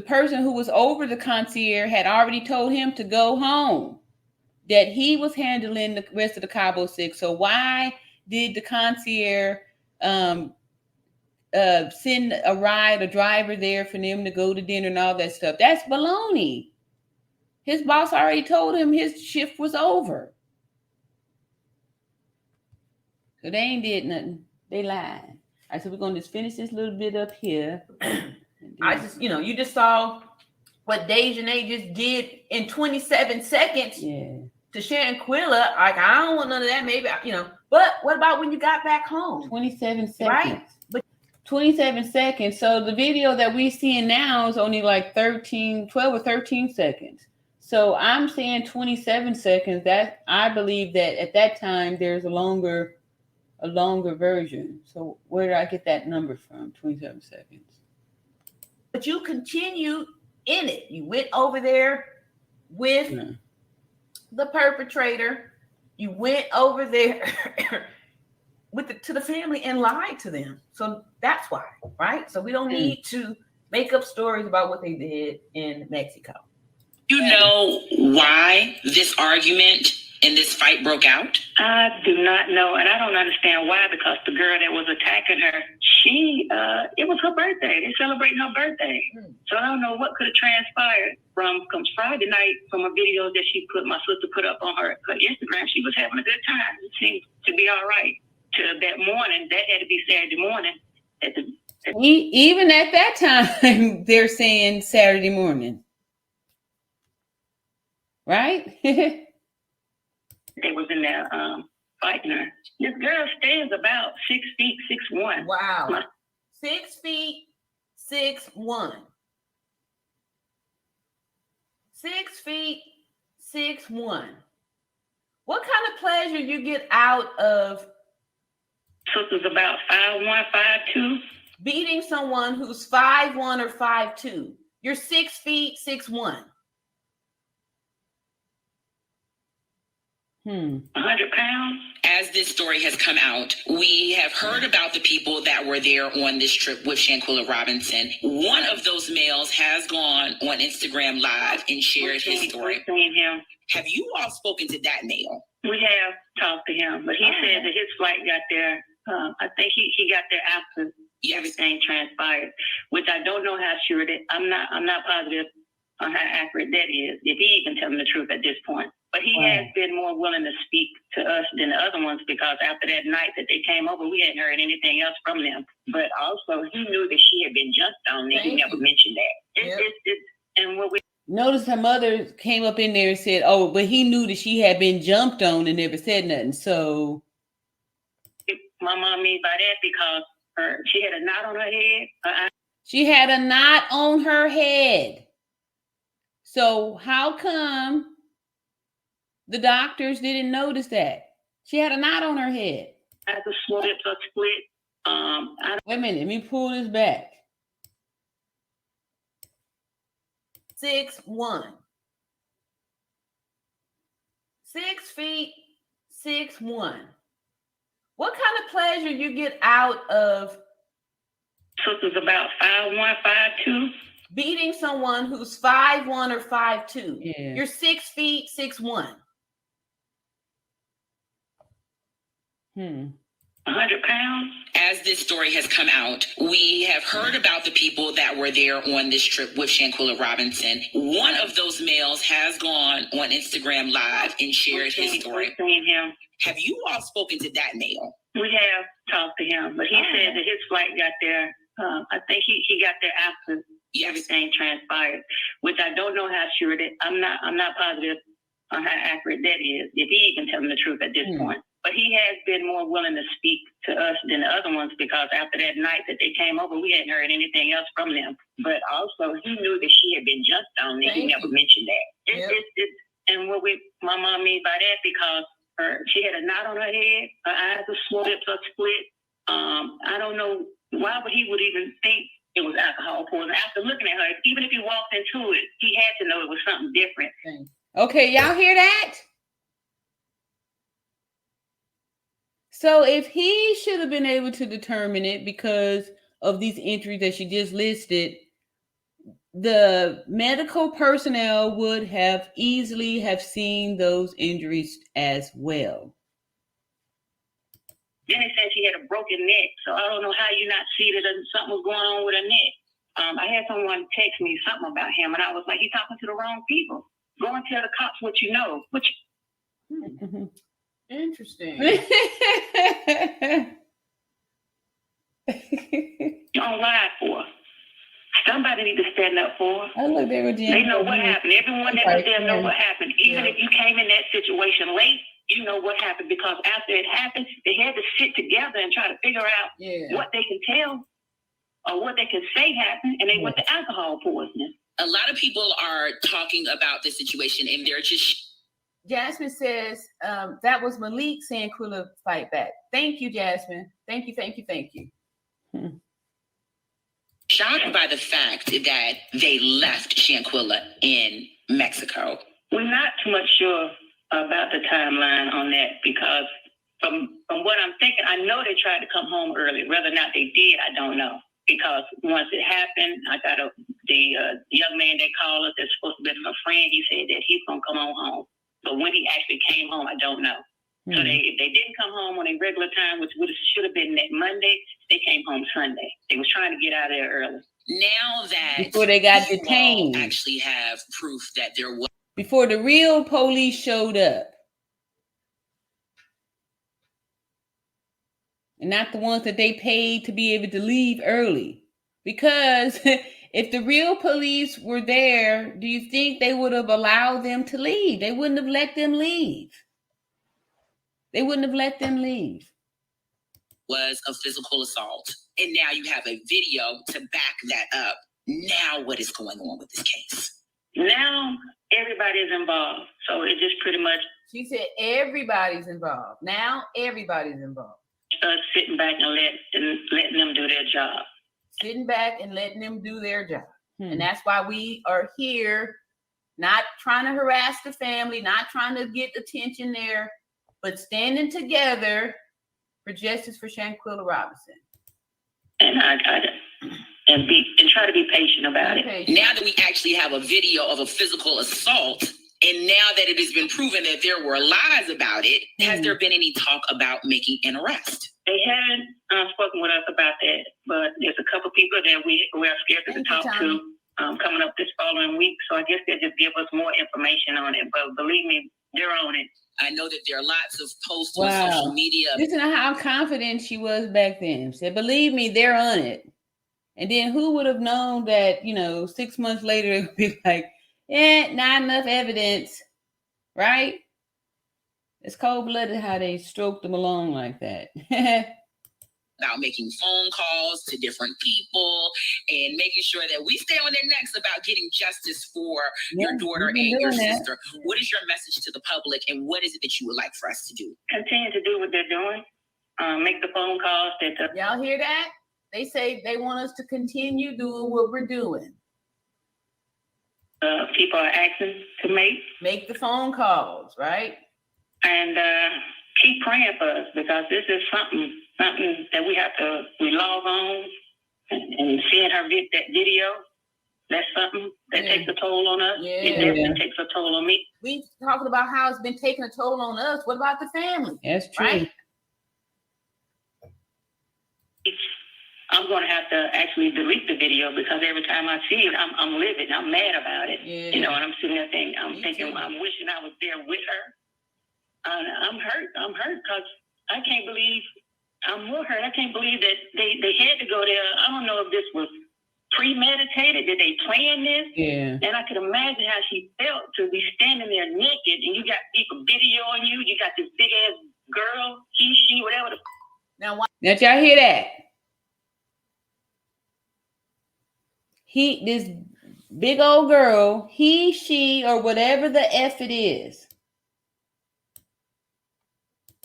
person who was over the concierge had already told him to go home, that he was handling the rest of the Cabo 6. So why did the concierge send a driver there for them to go to dinner and all that stuff? That's baloney. His boss already told him his shift was over. So they ain't did nothing. They lied. All right, so we're going to just finish this little bit up here. I just, you just saw what Dejanay just did in 27 seconds to Shanquella. Like, I don't want none of that. Maybe, but what about when you got back home? 27 seconds. Right? But 27 seconds. So the video that we're seeing now is only like 12 or 13 seconds. So I'm saying 27 seconds. That I believe that at that time there's a longer version. So where did I get that number from? 27 seconds. But you continued in it. You went over there with the perpetrator. You went over there to the family and lied to them. So that's why, right? So we don't need to make up stories about what they did in Mexico. You know why this argument and this fight broke out? I do not know, and I don't understand why, because the girl that was attacking her, it was her birthday. They're celebrating her birthday. So I don't know what could have transpired from Friday night from a video that my sister put up on her Instagram. She was having a good time. It seemed to be all right. To that morning, that had to be Saturday morning. Even at that time, they're saying Saturday morning. Right? They was in there fighting her. This girl stands about 6 feet 6'1". Wow. 6 feet 6'1". 6 feet 6'1". What kind of pleasure you get out of sister's about 5'1", 5'2"? Beating someone who's 5'1" or 5'2"? You're 6 feet 6'1". 100 pounds. As this story has come out, we have heard about the people that were there on this trip with Shanquella Robinson. One of those males has gone on Instagram Live and shared his story. Seen him. Have you all spoken to that male? We have talked to him, but he said that his flight got there. I think he got there after everything transpired, which I don't know how sure that I'm not positive on how accurate that is, if he even telling the truth at this point. But he has been more willing to speak to us than the other ones, because after that night that they came over, we hadn't heard anything else from them. But also, he knew that she had been jumped on, and he never mentioned that. And what we notice her mother came up in there and said, "Oh, but he knew that she had been jumped on and never said nothing." So, my mom means by that because she had a knot on her head. She had a knot on her head. So how come the doctors didn't notice that? She had a knot on her head. As a split. Wait a minute, let me pull this back. 6'1". 6 feet 6'1". What kind of pleasure you get out of sister's about 5'1", 5'2"? Beating someone who's 5'1" or 5'2"? Yeah. You're 6 feet 6'1". 100 pounds. As this story has come out, we have heard about the people that were there on this trip with Shanquella Robinson. One of those males has gone on Instagram Live and shared his story. Seen him. Have you all spoken to that male? We have talked to him, but he said that his flight got there. I think he got there after everything transpired, which I don't know how sure that I'm not positive on how accurate that is, if he even telling the truth at this point. But he has been more willing to speak to us than the other ones, because after that night that they came over, we hadn't heard anything else from them. But also, he knew that she had been jumped on, and he never mentioned that. And what my mom means by that, because she had a knot on her head, her eyes are split, I don't know why would he would even think it was alcohol poisoning. After looking at her, even if he walked into it, he had to know it was something different. Okay, y'all hear that? So if he should have been able to determine it because of these injuries that she just listed, the medical personnel would have easily have seen those injuries as well. Then they said she had a broken neck, so I don't know how you not see that something was going on with her neck. I had someone text me something about him, and I was like, "You're talking to the wrong people. Go and tell the cops what you know." Interesting. You're on live for. Somebody need to stand up for. Oh, look, they were They know what happened. Everyone that was there know what happened. Even if you came in that situation late, you know what happened, because after it happened, they had to sit together and try to figure out what they can tell or what they can say happened, and they went to alcohol poisoning. A lot of people are talking about this situation, and they're just... Jasmine says that was Malik saying Quilla fight back. Thank you, Jasmine. Thank you. Shocked by the fact that they left Shanquella in Mexico. We're not too much sure about the timeline on that, because from what I'm thinking, I know they tried to come home early. Whether or not they did, I don't know. Because once it happened, I got the young man that called us that's supposed to be my friend. He said that he's going to come on home. But when he actually came home, I don't know. So if they didn't come home on a regular time, which should have been that Monday, they came home Sunday. They was trying to get out of there early. Now that before they got detained, actually have proof that there was, before the real police showed up, and not the ones that they paid to be able to leave early. Because if the real police were there, do you think they would have allowed them to leave? They wouldn't have let them leave. Was a physical assault. And now you have a video to back that up. Now what is going on with this case? Now everybody's involved. So it just pretty much... She said everybody's involved. Now everybody's involved. Sitting back and letting them do their job. Sitting back and letting them do their job. And that's why we are here, not trying to harass the family, not trying to get attention there, but standing together for justice for Shanquella Robinson. And and try to be patient about it. Now that we actually have a video of a physical assault, and now that it has been proven that there were lies about it, has there been any talk about making an arrest? They haven't spoken with us about that, but there's a couple people that we are scared to talk to coming up this following week. So I guess they'll just give us more information on it. But believe me, they're on it. I know that there are lots of posts on social media. Listen to how confident she was back then. She said, believe me, they're on it. And then who would have known that, 6 months later, it would be like, not enough evidence, right? It's cold-blooded how they stroked them along like that. About making phone calls to different people and making sure that we stay on their necks about getting justice for your daughter and your sister. What is your message to the public, and what is it that you would like for us to do? Continue to do what they're doing. Make the phone calls. Y'all hear that? They say they want us to continue doing what we're doing. People are asking to make the phone calls, right? And keep praying for us, because this is something that we log on and seeing her get that video. That's something that takes a toll on us. It definitely takes a toll on me. We talking about how it's been taking a toll on us. What about the family? That's true. Right? I'm going to have to actually delete the video, because every time I see it, I'm livid. I'm mad about it. Yeah. And I'm sitting there thinking, I'm wishing I was there with her. I'm hurt because I can't believe, I'm more hurt. I can't believe that they had to go there. I don't know if this was premeditated? Did they plan this? Yeah. And I could imagine how she felt to be standing there naked, and you got people videoing you. You got this big ass girl, he, she, whatever. Now, why? Now, y'all hear that? This big old girl, he, she, or whatever the F it is.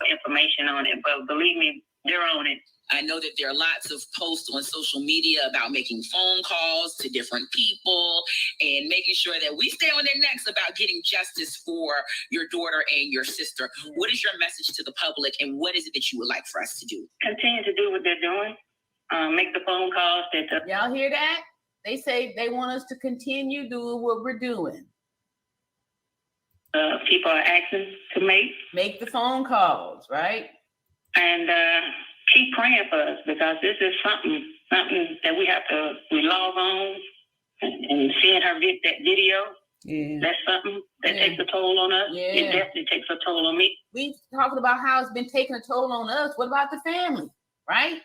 Information on it, but believe me, they're on it. I know that there are lots of posts on social media about making phone calls to different people and making sure that we stay on their necks about getting justice for your daughter and your sister. What is your message to the public, and what is it that you would like for us to do? Continue to do what they're doing. Make the phone calls. Y'all hear that? They say they want us to continue doing what we're doing. People are asking to make the phone calls, right? And keep praying for us, because this is something that we log on and seeing her get that video. Yeah. That's something that takes a toll on us. Yeah. It definitely takes a toll on me. We talking about how it's been taking a toll on us. What about the family, right?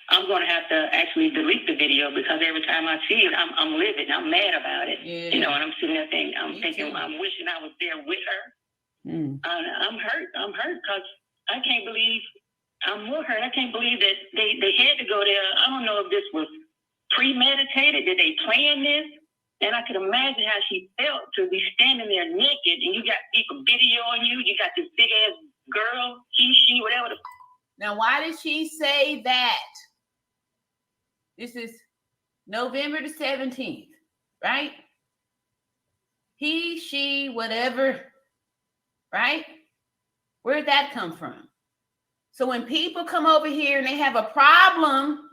I'm going to have to actually delete the video, because every time I see it, I'm livid. I'm mad about it. Yeah. You know, and I'm sitting there thinking, I'm wishing I was there with her. I'm hurt. I'm hurt because I can't believe, I'm more hurt. I can't believe that they had to go there. I don't know if this was premeditated. Did they plan this? And I could imagine how she felt to be standing there naked, and you got people videoing you. You got this big ass girl, he, she, whatever. Now, why did she say that? This is November the 17th, right? He, she, whatever, right? Where did that come from? So when people come over here and they have a problem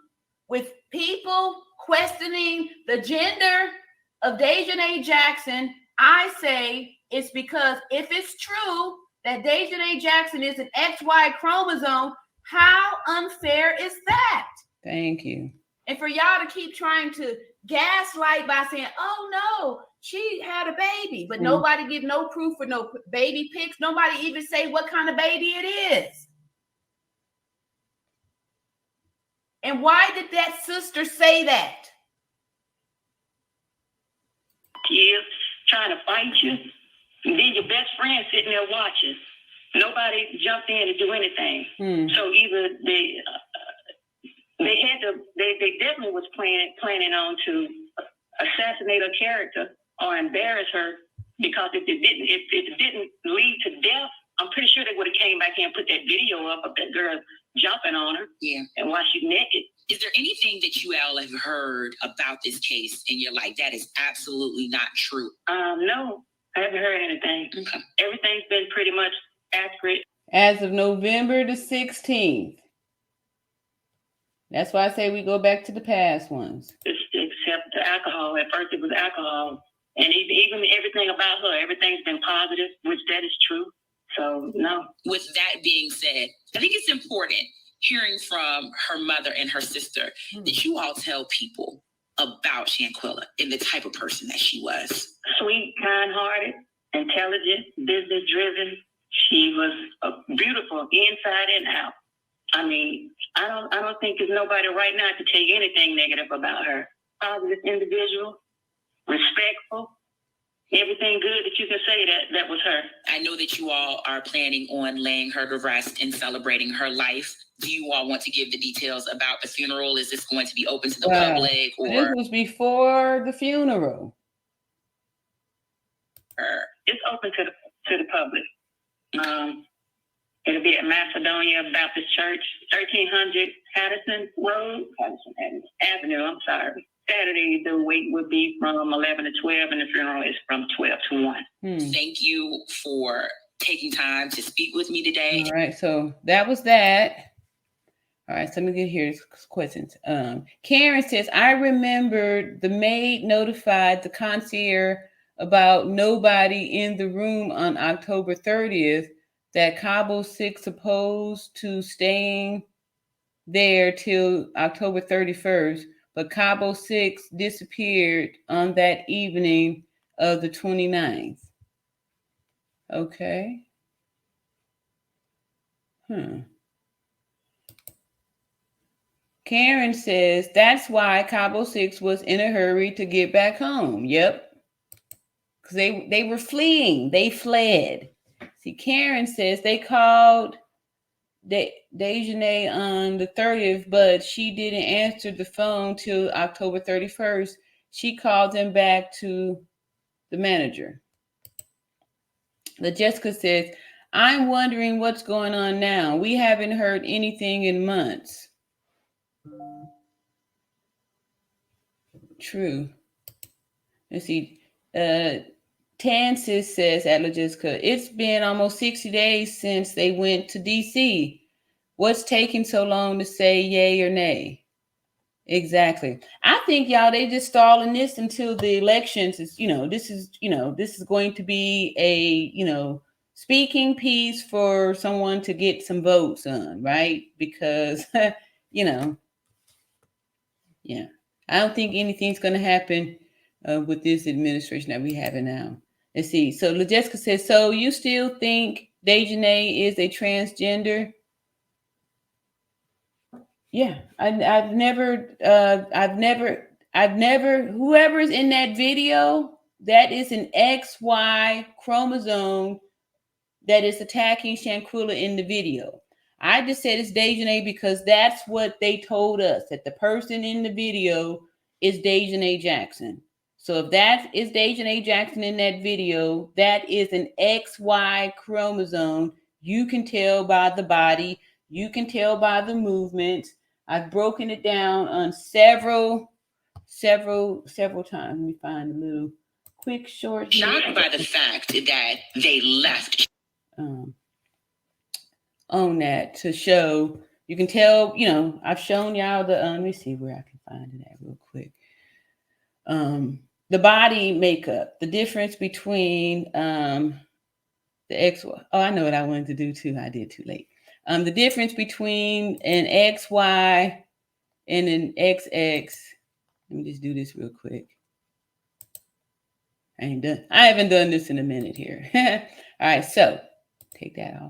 with people questioning the gender of Dejanay Jackson, I say it's because if it's true that Dejanay Jackson is an XY chromosome, how unfair is that? Thank you. And for y'all to keep trying to gaslight by saying, oh no, she had a baby, but nobody give no proof for no baby pics. Nobody even say what kind of baby it is. And why did that sister say that? She is trying to fight you. And then your best friend sitting there watching. Nobody jumped in to do anything. So either they definitely was planning on to assassinate her character or embarrass her, because if it didn't lead to death, I'm pretty sure they would have came back here and put that video up of that girl jumping on her. Yeah. And while she's naked. Is there anything that you all have heard about this case and you're like, that is absolutely not true? No, I haven't heard anything. Okay. Everything's been pretty much accurate. As of November the 16th. That's why I say we go back to the past ones. Except the alcohol. At first it was alcohol. And even everything about her, everything's been positive, which that is true. So, no. With that being said, I think it's important hearing from her mother and her sister that you all tell people about Shanquella and the type of person that she was. Sweet, kind-hearted, intelligent, business-driven. She was beautiful inside and out. I mean, I don't think there's nobody right now to take anything negative about her. Positive individual, respectful, everything good that you can say that was her. I know that you all are planning on laying her to rest and celebrating her life. Do you all want to give the details about the funeral? Is this going to be open to the public? Or this was before the funeral. It's open to the public. It'll be at Macedonia Baptist Church, 1300 Patterson Avenue. I'm sorry. Saturday, the wait would be from 11 to 12, and the funeral is from 12 to 1. Thank you for taking time to speak with me today. All right, so that was that. All right, so let me get here questions. Karen says, I remember the maid notified the concierge about nobody in the room on October 30th, that Cabo 6 opposed to staying there till October 31st, but Cabo 6 disappeared on that evening of the 29th. Okay. Karen says that's why Cabo 6 was in a hurry to get back home. Yep. Because they were fleeing. They fled. See, Karen says they called Dejanay on the 30th, but she didn't answer the phone till October 31st. She called them back to the manager. Jessica says, I'm wondering what's going on now. We haven't heard anything in months. True. Let's see. Tansis says at Jessica, it's been almost 60 days since they went to DC. What's taking so long to say yay or nay? Exactly. I think y'all, they just stalling this until the elections is, this is going to be a, speaking piece for someone to get some votes on, right? Because, yeah, I don't think anything's going to happen with this administration that we have now. Let's see. So LaJessica says, so you still think Dejanay is a transgender? Yeah, I've never, whoever's in that video, that is an XY chromosome that is attacking Shanquella in the video. I just said it's Dejanay because that's what they told us, that the person in the video is Dejanay Jackson. So if that is Dejanay Jackson in that video, that is an XY chromosome. You can tell by the body. You can tell by the movements. I've broken it down on several times. Let me find a little quick short. Shocked by the fact that they left. On that to show, you can tell, I've shown y'all the, let me see where I can find it at real quick. The body makeup, the difference between the XY. Oh, I know what I wanted to do too. I did too late. The difference between an XY and an XX. Let me just do this real quick. I haven't done this in a minute here. All right, so take that off.